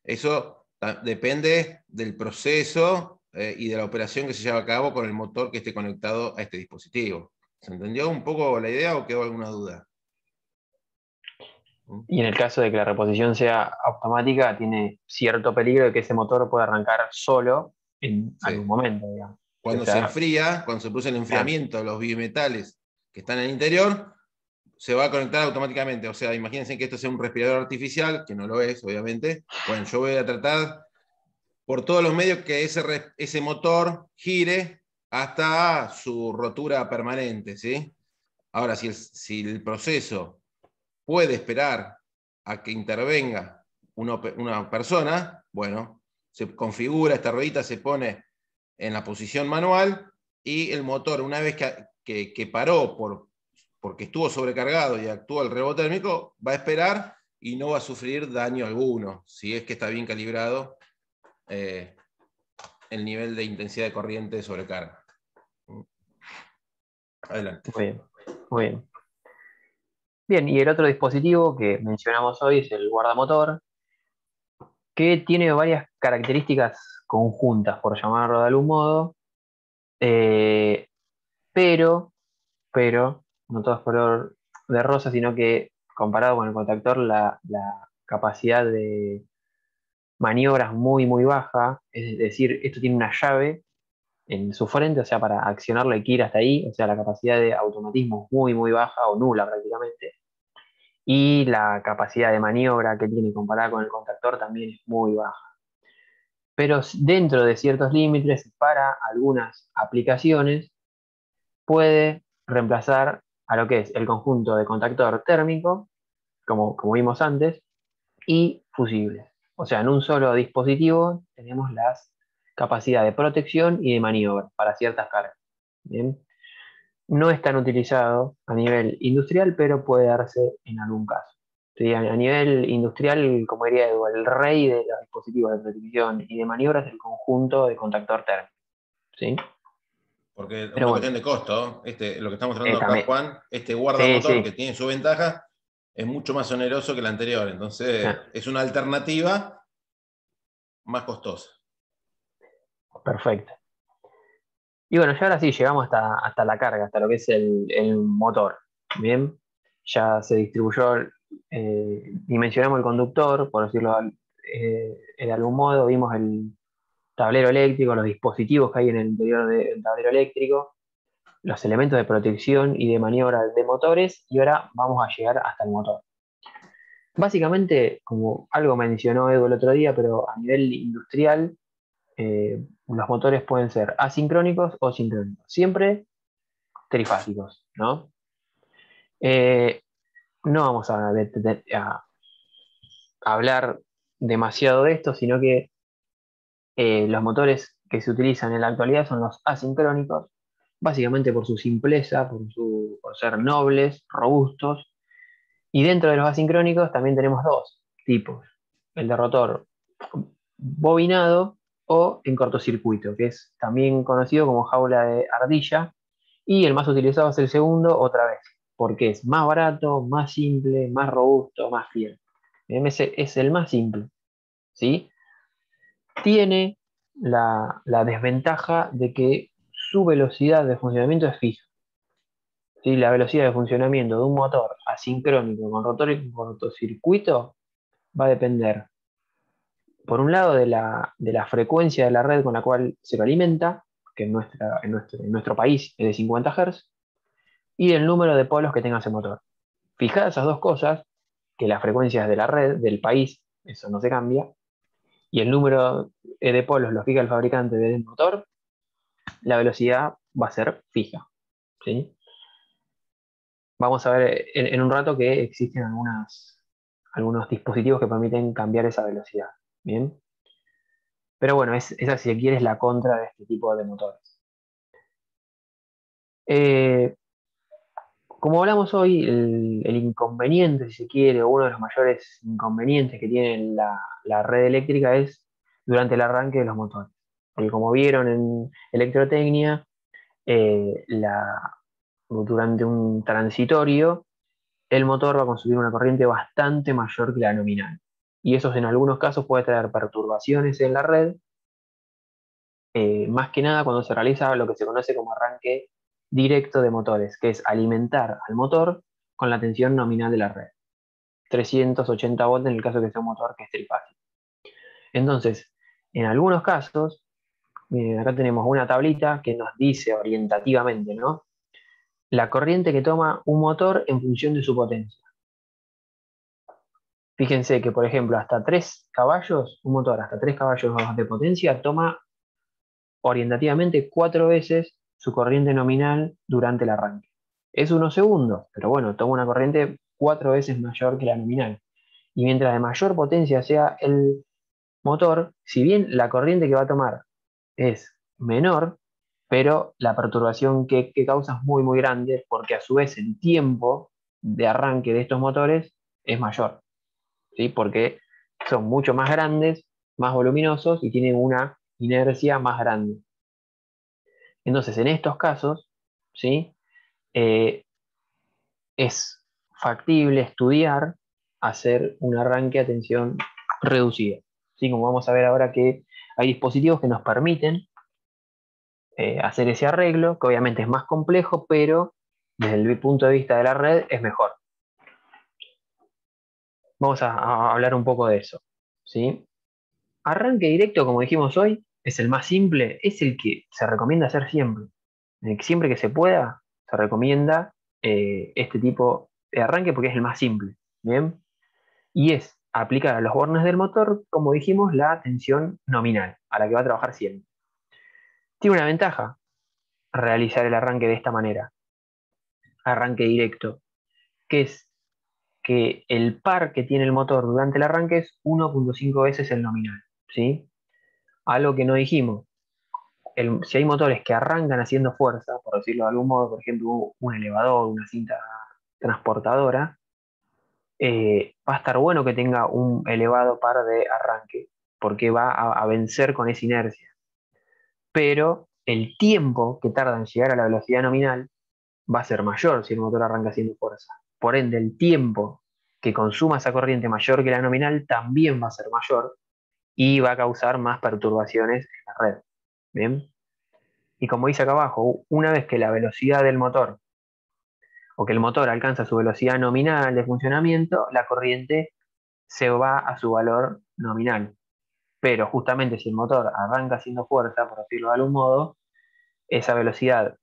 S3: Eso depende del proceso y de la operación que se lleva a cabo con el motor que esté conectado a este dispositivo. ¿Se entendió un poco la idea o quedó alguna duda?
S1: Y en el caso de que la reposición sea automática, tiene cierto peligro de que ese motor pueda arrancar solo en
S3: Sí.
S1: algún momento, digamos. O
S3: Cuando se
S1: sea,
S3: enfría, cuando se produce el
S1: claro,
S3: enfriamiento de los bimetales que están en el interior, se va a conectar automáticamente. O sea, imagínense que esto sea un respirador artificial, que no lo es, obviamente. Bueno, yo voy a tratar por todos los medios que ese motor gire hasta su rotura permanente, ¿sí? Ahora, si el proceso puede esperar a que intervenga una persona, bueno, se configura, esta ruedita se pone en la posición manual y el motor, una vez que paró porque estuvo sobrecargado y actuó el relevo térmico, va a esperar y no va a sufrir daño alguno, si es que está bien calibrado el nivel de intensidad de corriente de sobrecarga. Adelante.
S1: muy bien, muy bien. Bien, y el otro dispositivo que mencionamos hoy es el guardamotor, que tiene varias características conjuntas, por llamarlo de algún modo, eh, pero, no todo es color de rosa, sino que comparado con el contactor, la capacidad de maniobra es muy, muy baja, es decir, esto tiene una llave en su frente, o sea, para accionarlo hay que ir hasta ahí, o sea, la capacidad de automatismo es muy, muy baja o nula prácticamente, y la capacidad de maniobra que tiene comparada con el contactor también es muy baja. pero dentro de ciertos límites, para algunas aplicaciones, puede reemplazar a lo que es el conjunto de contactor térmico, como vimos antes, y fusibles. O sea, en un solo dispositivo tenemos las capacidades de protección y de maniobra para ciertas cargas. ¿Bien? No es tan utilizado a nivel industrial, pero puede darse en algún caso. Sí, a nivel industrial, como diría Edu, el rey de los dispositivos de protección y de maniobra es el conjunto de contactor térmico. ¿Sí?
S3: Porque
S1: Pero
S3: una
S1: bueno,
S3: cuestión de costo, lo que estamos hablando acá,
S1: también.
S3: Juan, este
S1: Sí,
S3: guardamotor que
S1: sí.
S3: tiene su ventaja es mucho más oneroso que el anterior. Entonces,
S1: Ah,
S3: es una alternativa más costosa.
S1: perfecto. Y bueno, ya ahora sí llegamos hasta la carga, hasta lo que es el motor. Bien, ya se distribuyó, dimensionamos el conductor, por decirlo de algún modo, vimos el tablero eléctrico, los dispositivos que hay en el interior del tablero eléctrico, los elementos de protección y de maniobra de motores, y ahora vamos a llegar hasta el motor. Básicamente, como algo mencionó Edu el otro día, pero a nivel industrial, los motores pueden ser asincrónicos o sincrónicos, siempre trifásicos, ¿no? Eh, no vamos a hablar demasiado de esto, sino que los motores que se utilizan en la actualidad son los asincrónicos, básicamente por su simpleza, por ser nobles, robustos, y dentro de los asincrónicos también tenemos dos tipos, el de rotor bobinado o en cortocircuito, que es también conocido como jaula de ardilla, y el más utilizado es el segundo otra vez, porque es más barato, más simple, más robusto, más fiel. MS es el más simple, ¿sí? Tiene la desventaja de que su velocidad de funcionamiento es fija. ¿Sí? La velocidad de funcionamiento de un motor asincrónico con rotor y cortocircuito va a depender, por un lado, de la frecuencia de la red con la cual se lo alimenta, que en nuestro país es de 50 Hz, y del número de polos que tenga ese motor. Fijadas esas dos cosas, que las frecuencias de la red, del país, eso no se cambia, y el número de polos lo fija el fabricante del motor, la velocidad va a ser fija. ¿Sí? Vamos a ver en un rato que existen algunos dispositivos que permiten cambiar esa velocidad. ¿Bien? Pero bueno, esa si se quiere es la contra de este tipo de motores. Eh, Como hablamos hoy, el inconveniente, si se quiere, o uno de los mayores inconvenientes que tiene la red eléctrica es durante el arranque de los motores. Porque como vieron en electrotecnia, durante un transitorio, el motor va a consumir una corriente bastante mayor que la nominal. Y eso en algunos casos puede traer perturbaciones en la red, más que nada cuando se realiza lo que se conoce como arranque directo de motores, que es alimentar al motor con la tensión nominal de la red. 380 volts en el caso que sea un motor que es trifásico. Entonces, en algunos casos, miren, acá tenemos una tablita que nos dice orientativamente, ¿no? La corriente que toma un motor en función de su potencia. Fíjense que, por ejemplo, hasta 3 caballos, un motor hasta 3 caballos de potencia toma orientativamente 4 veces su corriente nominal durante el arranque. Es unos segundos, pero bueno, toma una corriente 4 veces mayor que la nominal. Y mientras de mayor potencia sea el motor, si bien la corriente que va a tomar es menor, pero la perturbación que causa es muy, muy grande, porque a su vez el tiempo de arranque de estos motores es mayor, ¿sí? Porque son mucho más grandes, más voluminosos y tienen una inercia más grande. Entonces, en estos casos, ¿sí? Eh, es factible estudiar hacer un arranque a tensión reducida. ¿Sí? Como vamos a ver ahora que hay dispositivos que nos permiten hacer ese arreglo, que obviamente es más complejo, pero desde el punto de vista de la red es mejor. Vamos a hablar un poco de eso. ¿Sí? Arranque directo, como dijimos hoy, es el más simple, es el que se recomienda hacer siempre. Siempre que se pueda, se recomienda este tipo de arranque porque es el más simple. ¿Bien? Y es aplicar a los bornes del motor, como dijimos, la tensión nominal, a la que va a trabajar siempre. Tiene una ventaja realizar el arranque de esta manera, arranque directo, que es que el par que tiene el motor durante el arranque es 1.5 veces el nominal, ¿sí? Algo que no dijimos, si hay motores que arrancan haciendo fuerza, por decirlo de algún modo, por ejemplo, un elevador, una cinta transportadora, va a estar bueno que tenga un elevado par de arranque, porque va a vencer con esa inercia. Pero el tiempo que tarda en llegar a la velocidad nominal va a ser mayor si el motor arranca haciendo fuerza. Por ende, el tiempo que consuma esa corriente mayor que la nominal también va a ser mayor y va a causar más perturbaciones en la red. ¿Bien? Y como dice acá abajo, una vez que la velocidad del motor o que el motor alcanza su velocidad nominal de funcionamiento, la corriente se va a su valor nominal. Pero justamente si el motor arranca haciendo fuerza, por decirlo de algún modo, esa velocidad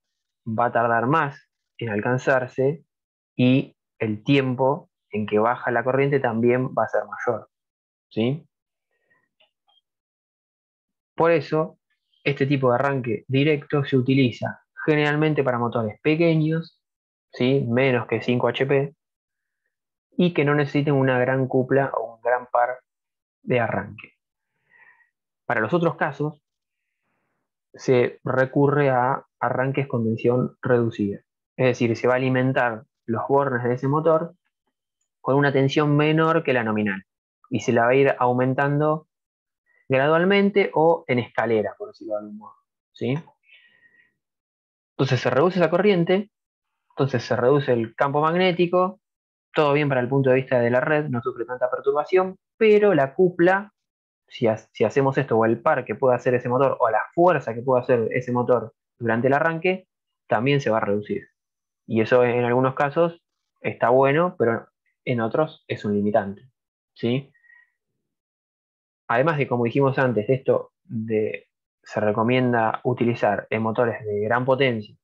S1: va a tardar más en alcanzarse y el tiempo en que baja la corriente también va a ser mayor, ¿sí? Por eso, este tipo de arranque directo se utiliza generalmente para motores pequeños, ¿sí? Menos que 5 HP, y que no necesiten una gran cupla o un gran par de arranque. Para los otros casos, se recurre a arranques con tensión reducida. Es decir, se va a alimentar los bornes de ese motor con una tensión menor que la nominal y se la va a ir aumentando gradualmente o en escalera, por decirlo de algún modo, ¿sí? Entonces se reduce la corriente, entonces se reduce el campo magnético, todo bien para el punto de vista de la red, no sufre tanta perturbación, pero la cupla, si hacemos esto, o el par que puede hacer ese motor, o la fuerza que puede hacer ese motor durante el arranque, también se va a reducir. Y eso en algunos casos está bueno, pero en otros es un limitante, ¿sí? Además de, como dijimos antes, se recomienda utilizar en motores de gran potencia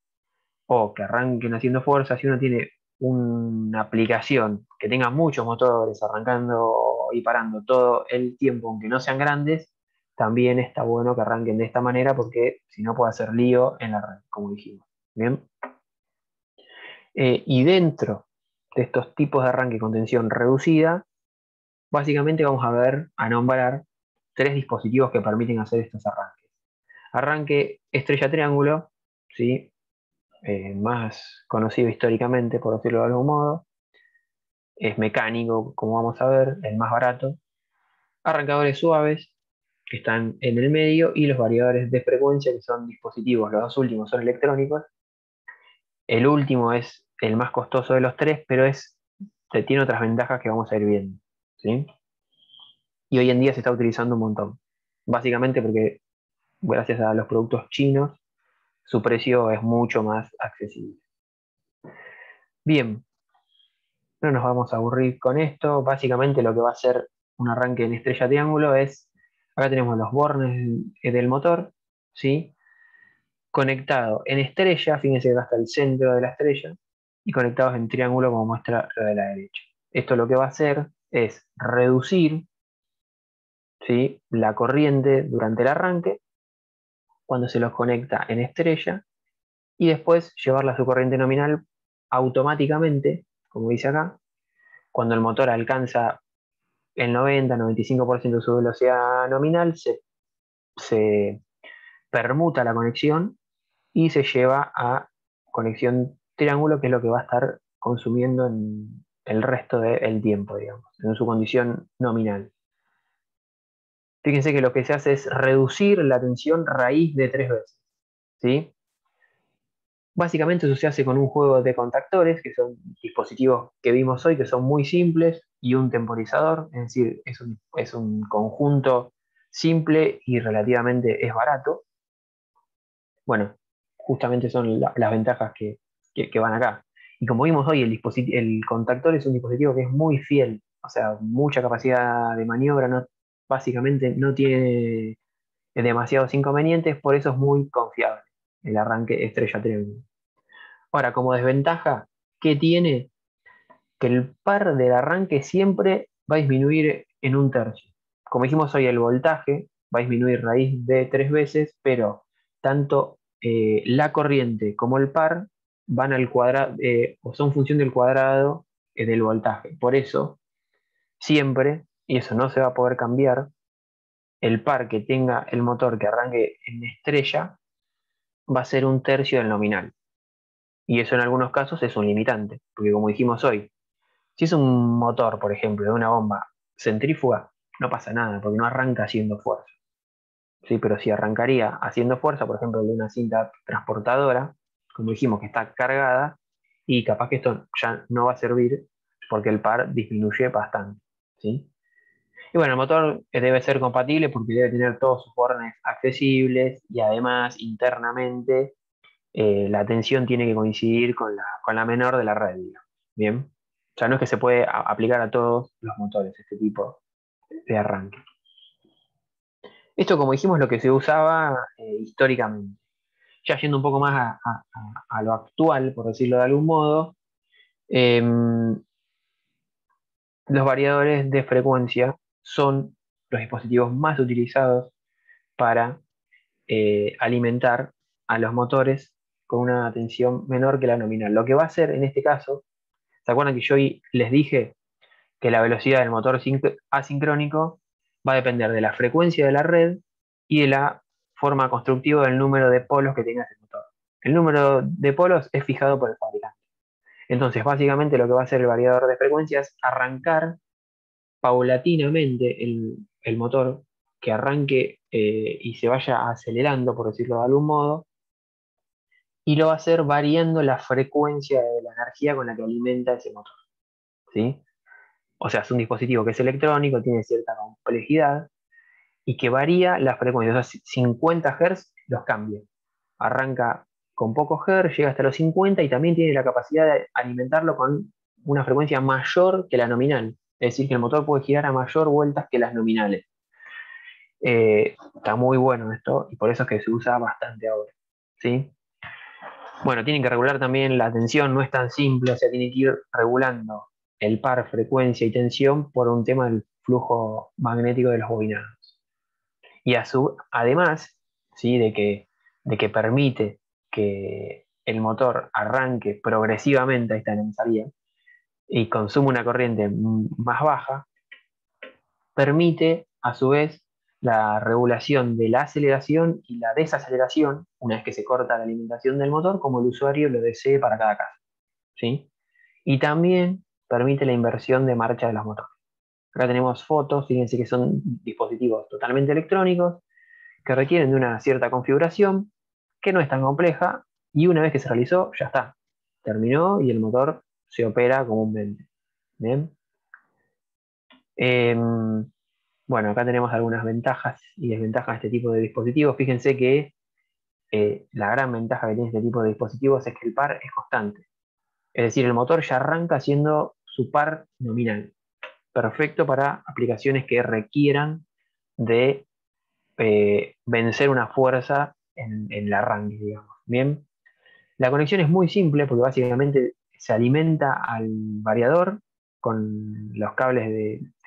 S1: o que arranquen haciendo fuerza. Si uno tiene una aplicación que tenga muchos motores arrancando y parando todo el tiempo, aunque no sean grandes, también está bueno que arranquen de esta manera porque si no puede hacer lío en la red, como dijimos. Bien. Y dentro de estos tipos de arranque con tensión reducida, básicamente vamos a nombrar tres dispositivos que permiten hacer estos arranques. Arranque estrella-triángulo, ¿sí? Más conocido históricamente, por decirlo de algún modo. Es mecánico, como vamos a ver, el más barato. Arrancadores suaves, que están en el medio, y los variadores de frecuencia, que son dispositivos, los dos últimos son electrónicos. El último es el más costoso de los tres, pero tiene otras ventajas que vamos a ir viendo, ¿sí? Y hoy en día se está utilizando un montón. Básicamente porque gracias a los productos chinos, su precio es mucho más accesible. Bien, no nos vamos a aburrir con esto. Básicamente lo que va a hacer un arranque en estrella triángulo es, acá tenemos los bornes del motor, ¿sí? Conectado en estrella, fíjense que acá está el centro de la estrella, y conectados en triángulo como muestra lo de la derecha. Esto lo que va a hacer es reducir, ¿sí?, la corriente durante el arranque cuando se los conecta en estrella y después llevarla a su corriente nominal automáticamente, como dice acá, cuando el motor alcanza el 90-95% de su velocidad nominal, se permuta la conexión y se lleva a conexión triángulo, que es lo que va a estar consumiendo en el resto del tiempo, digamos, en su condición nominal. Fíjense que lo que se hace es reducir la tensión raíz de 3 veces, ¿sí? Básicamente eso se hace con un juego de contactores, que son dispositivos que vimos hoy, que son muy simples, y un temporizador, es decir, es un conjunto simple y relativamente es barato. Bueno, justamente son las ventajas que van acá. Y como vimos hoy, el contactor es un dispositivo que es muy fiel, o sea, mucha capacidad de maniobra, básicamente no tiene demasiados inconvenientes, por eso es muy confiable el arranque estrella-triángulo. Ahora, como desventaja, ¿qué tiene? Que el par del arranque siempre va a disminuir en un tercio. Como dijimos hoy, el voltaje va a disminuir raíz de 3 veces, pero tanto la corriente como el par van al cuadrado, o son función del cuadrado del voltaje. Por eso, siempre, y eso no se va a poder cambiar, el par que tenga el motor que arranque en estrella va a ser un tercio del nominal. Y eso en algunos casos es un limitante, porque como dijimos hoy, si es un motor, por ejemplo, de una bomba centrífuga, no pasa nada, porque no arranca haciendo fuerza. ¿Sí? Pero si arrancaría haciendo fuerza, por ejemplo, de una cinta transportadora, como dijimos que está cargada, y capaz que esto ya no va a servir porque el par disminuye bastante. ¿Sí? Y bueno, el motor debe ser compatible porque debe tener todos sus bornes accesibles y además internamente la tensión tiene que coincidir con la menor de la red, digamos. Bien. O sea, no es que se puede aplicar a todos los motores este tipo de arranque. Esto, como dijimos, es lo que se usaba históricamente. Ya yendo un poco más a lo actual, por decirlo de algún modo, los variadores de frecuencia son los dispositivos más utilizados para alimentar a los motores con una tensión menor que la nominal. Lo que va a hacer en este caso, ¿se acuerdan que yo les dije que la velocidad del motor asincrónico va a depender de la frecuencia de la red y de la forma constructiva del número de polos que tenga ese motor? El número de polos es fijado por el fabricante. Entonces, básicamente lo que va a hacer el variador de frecuencia es arrancar paulatinamente el motor, que arranque y se vaya acelerando, por decirlo de algún modo, y lo va a hacer variando la frecuencia de la energía con la que alimenta ese motor. ¿Sí? O sea, es un dispositivo que es electrónico, tiene cierta complejidad y que varía la frecuencia. O sea, 50 Hz los cambia. Arranca con pocos Hz, llega hasta los 50 y también tiene la capacidad de alimentarlo con una frecuencia mayor que la nominal. Es decir, que el motor puede girar a mayor vueltas que las nominales. Está muy bueno esto y por eso es que se usa bastante ahora. ¿Sí? Bueno, tienen que regular también la tensión, no es tan simple, o sea, tienen que ir regulando el par, frecuencia y tensión por un tema del flujo magnético de los bobinados. Y además, ¿sí? de que permite que el motor arranque progresivamente, ahí está en salida, y consume una corriente más baja, permite a su vez la regulación de la aceleración y la desaceleración una vez que se corta la alimentación del motor, como el usuario lo desee para cada caso. ¿Sí? Y también permite la inversión de marcha de los motores. Acá tenemos fotos, fíjense que son dispositivos totalmente electrónicos que requieren de una cierta configuración que no es tan compleja y una vez que se realizó, ya está. Terminó y el motor se opera comúnmente. ¿Bien? Bueno, acá tenemos algunas ventajas y desventajas de este tipo de dispositivos. Fíjense que la gran ventaja que tiene este tipo de dispositivos es que el par es constante. Es decir, el motor ya arranca haciendo su par nominal. Perfecto para aplicaciones que requieran de vencer una fuerza en el arranque, digamos. Bien. La conexión es muy simple porque básicamente se alimenta al variador con los cables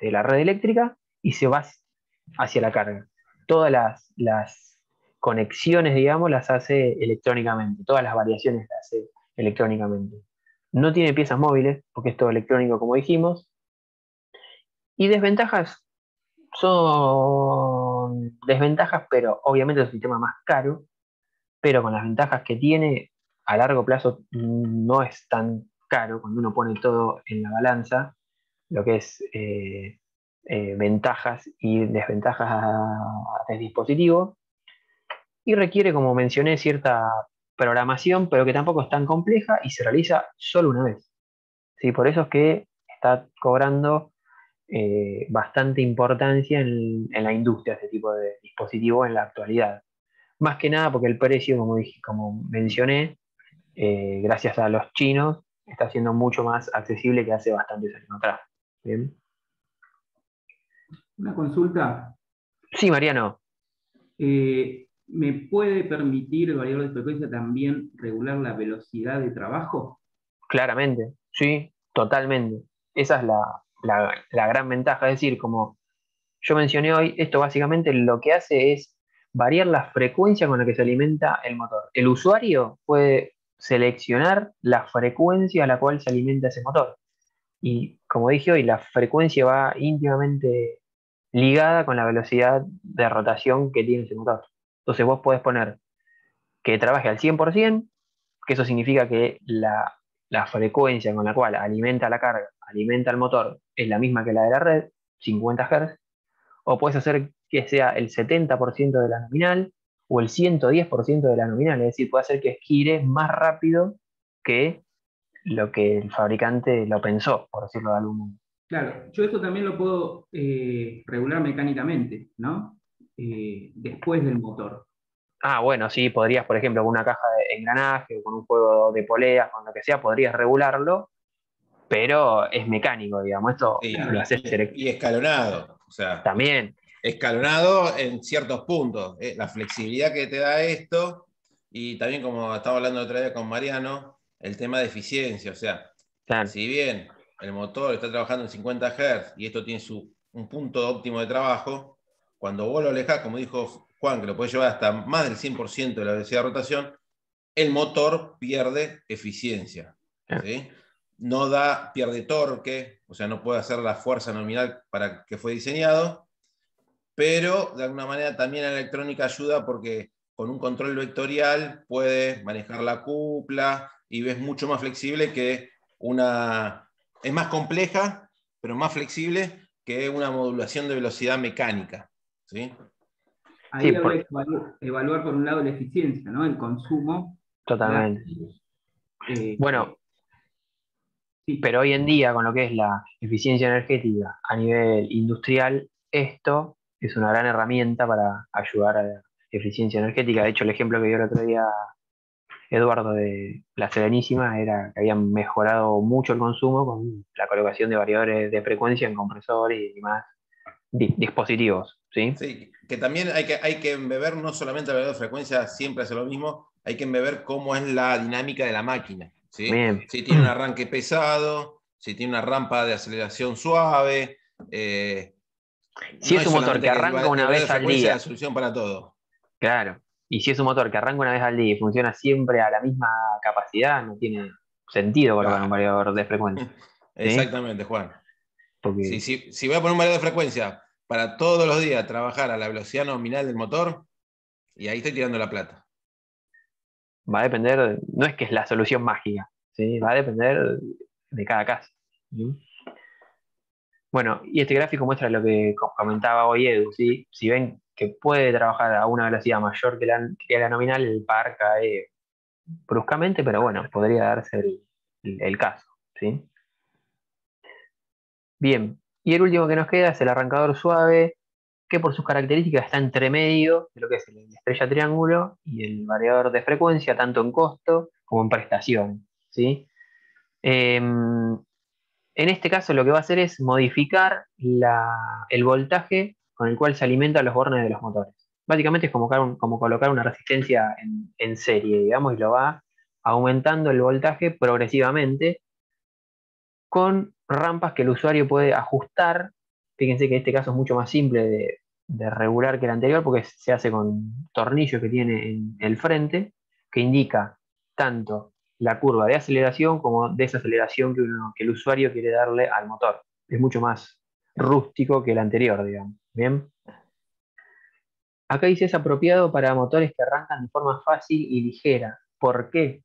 S1: de la red eléctrica y se va hacia la carga. Todas las conexiones, digamos, las hace electrónicamente, todas las variaciones las hace electrónicamente. No tiene piezas móviles porque es todo electrónico, como dijimos. Y desventajas son desventajas, pero obviamente es un sistema más caro, pero con las ventajas que tiene, a largo plazo no es tan caro cuando uno pone todo en la balanza, lo que es ventajas y desventajas del dispositivo, y requiere, como mencioné, cierta programación, pero que tampoco es tan compleja y se realiza solo una vez. ¿Sí? Por eso es que está cobrando bastante importancia en la industria este tipo de dispositivos en la actualidad. Más que nada porque el precio, como mencioné, gracias a los chinos, está siendo mucho más accesible que hace bastantes años atrás. ¿Bien?
S2: Una consulta.
S1: Sí, Mariano,
S2: ¿Me puede permitir el variador de frecuencia también regular la velocidad de trabajo?
S1: claramente, sí, totalmente. Esa es la gran ventaja, es decir, como yo mencioné hoy, esto básicamente lo que hace es variar la frecuencia con la que se alimenta el motor. El usuario puede seleccionar la frecuencia a la cual se alimenta ese motor. Y como dije hoy, la frecuencia va íntimamente ligada con la velocidad de rotación que tiene ese motor. Entonces vos podés poner que trabaje al 100%, que eso significa que la frecuencia con la cual alimenta la carga, alimenta el motor, es la misma que la de la red, 50 Hz, o puedes hacer que sea el 70% de la nominal o el 110% de la nominal, es decir, puede hacer que gire más rápido que lo que el fabricante lo pensó, por decirlo de algún modo.
S2: Claro, yo eso también lo puedo regular mecánicamente, ¿no? Después del motor.
S1: Ah, bueno, sí, podrías, por ejemplo, con una caja de engranaje o con un juego de poleas, con lo que sea, podrías regularlo, pero es mecánico, digamos, esto
S3: Y,
S1: lo haces
S3: y escalonado, o sea,
S1: también.
S3: escalonado en ciertos puntos. La flexibilidad que te da esto, y también como estaba hablando otra vez con Mariano, el tema de eficiencia, o sea,
S1: Claro,
S3: si bien el motor está trabajando en 50 Hz y esto tiene un punto óptimo de trabajo, cuando vos lo alejás, como dijo Juan, que lo puede llevar hasta más del 100% de la velocidad de rotación, el motor pierde eficiencia,
S1: claro.
S3: ¿sí? No pierde torque, o sea, no puede hacer la fuerza nominal para que fue diseñado, pero de alguna manera también la electrónica ayuda porque con un control vectorial puede manejar la cupla y es mucho más flexible que es más compleja, pero más flexible que una modulación de velocidad mecánica, ¿sí?
S1: Sí,
S2: Ahí habría que evaluar por un lado la eficiencia, ¿no? El consumo
S1: totalmente.
S2: versus,
S1: Bueno,
S2: sí,
S1: pero hoy en día, con lo que es la eficiencia energética a nivel industrial, esto es una gran herramienta para ayudar a la eficiencia energética. De hecho, el ejemplo que dio el otro día Eduardo de la Serenísima era que habían mejorado mucho el consumo con la colocación de variadores de frecuencia en compresores y demás dispositivos, ¿sí?
S3: Sí, que también hay que embeber no solamente la velocidad de frecuencia, siempre hace lo mismo, hay que embeber cómo es la dinámica de la máquina, ¿sí?
S1: Bien.
S3: Si tiene un arranque pesado, si tiene una rampa de aceleración suave,
S1: Si
S3: no
S1: es
S3: es
S1: un motor
S3: solamente
S1: que
S3: que el
S1: arranca una
S3: valor de
S1: vez al
S3: frecuencia es
S1: día,
S3: la solución para todo.
S1: claro, y si es un motor que arranca una vez al día y funciona siempre a la misma capacidad, no tiene sentido colocar un
S3: Claro.
S1: variador de frecuencia, ¿sí?
S3: Exactamente, Juan.
S1: Porque
S3: Si voy a poner un valor de frecuencia para todos los días trabajar a la velocidad nominal del motor, y ahí estoy tirando la plata.
S1: va a depender, no es que es la solución mágica, ¿sí? Va a depender de cada caso, ¿sí? Bueno, y este gráfico muestra lo que comentaba hoy Edu, ¿sí? Si ven que puede trabajar a una velocidad mayor que la nominal, el par cae bruscamente, pero bueno, podría darse el caso, ¿sí? Bien, y el último que nos queda es el arrancador suave, que por sus características está entre medio de lo que es el estrella triángulo y el variador de frecuencia, tanto en costo como en prestación, ¿sí? En este caso lo que va a hacer es modificar el voltaje con el cual se alimentan los bornes de los motores. Básicamente es como colocar una resistencia en serie, digamos, y lo va aumentando el voltaje progresivamente con rampas que el usuario puede ajustar. Fíjense que este caso es mucho más simple de regular que el anterior porque se hace con tornillos que tiene en el frente, que indica tanto la curva de aceleración como desaceleración que el usuario quiere darle al motor. Es mucho más rústico que el anterior, digamos. Bien. Acá dice es apropiado para motores que arrancan de forma fácil y ligera. ¿Por qué?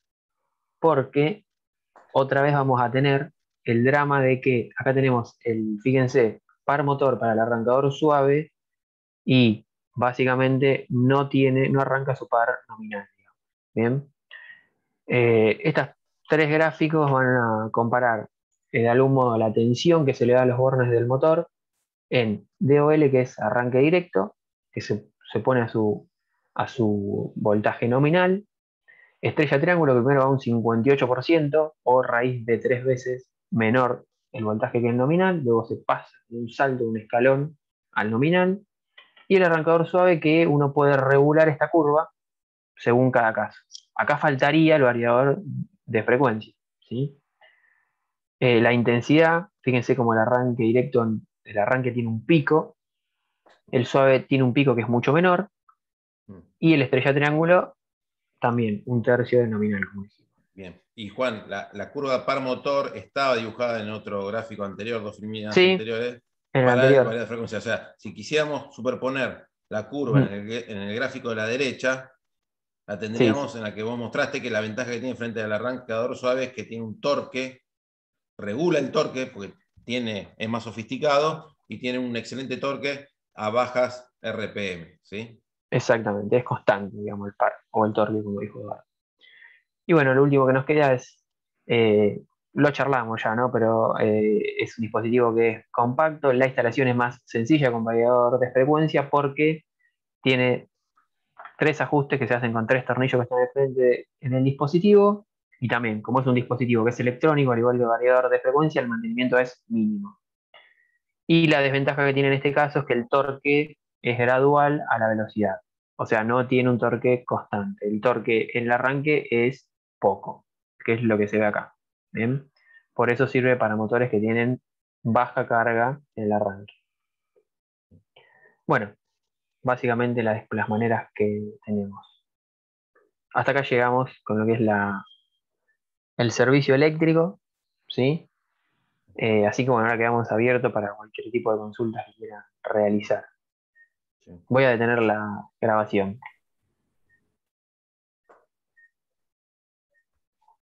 S1: Porque otra vez vamos a tener el drama de que acá tenemos fíjense, par motor para el arrancador suave y básicamente no arranca su par nominal, digamos. Bien. Estos tres gráficos van a comparar de algún modo la tensión que se le da a los bornes del motor en DOL, que es arranque directo, que se pone a su voltaje nominal. Estrella triángulo, que primero va a un 58% o raíz de 3 veces menor el voltaje que el nominal, luego se pasa de un salto, un escalón al nominal, y el arrancador suave que uno puede regular esta curva según cada caso. Acá faltaría el variador de frecuencia, ¿sí? La intensidad, fíjense como el arranque directo, el arranque tiene un pico, El suave tiene un pico que es mucho menor
S3: Mm.
S1: y el estrella triángulo también, un tercio de nominal, como dijimos.
S3: Bien. Y Juan, la curva par motor estaba dibujada en otro gráfico anterior, 2 líneas
S1: Sí,
S3: anteriores,
S1: en el
S3: para
S1: anterior.
S3: variar de frecuencia. O sea, si quisiéramos superponer la curva
S1: Ujú.
S3: en el gráfico de la derecha, la
S1: Sí,
S3: tendríamos en la que vos mostraste que la ventaja que tiene frente al arrancador suave es que tiene un torque, regula el torque, porque es más sofisticado y tiene un excelente torque a bajas RPM, ¿sí?
S1: exactamente, es constante, digamos, el par, o el torque, como dijo Eduardo. Y bueno, lo último que nos queda es, lo charlamos ya, ¿no? Pero es un dispositivo que es compacto, la instalación es más sencilla con variador de frecuencia porque tiene 3 ajustes que se hacen con 3 tornillos que están de frente en el dispositivo. Y también, como es un dispositivo que es electrónico, al igual que el variador de frecuencia, el mantenimiento es mínimo. Y la desventaja que tiene en este caso es que el torque es gradual a la velocidad. O sea, no tiene un torque constante. El torque en el arranque es poco, que es lo que se ve acá. ¿Bien? Por eso sirve para motores que tienen baja carga en el arranque. Bueno, básicamente las maneras que tenemos. Hasta acá llegamos con lo que es el servicio eléctrico, ¿sí? Así que bueno, ahora quedamos abiertos para cualquier tipo de consultas que quieran realizar.
S3: Sí.
S1: Voy a detener la grabación.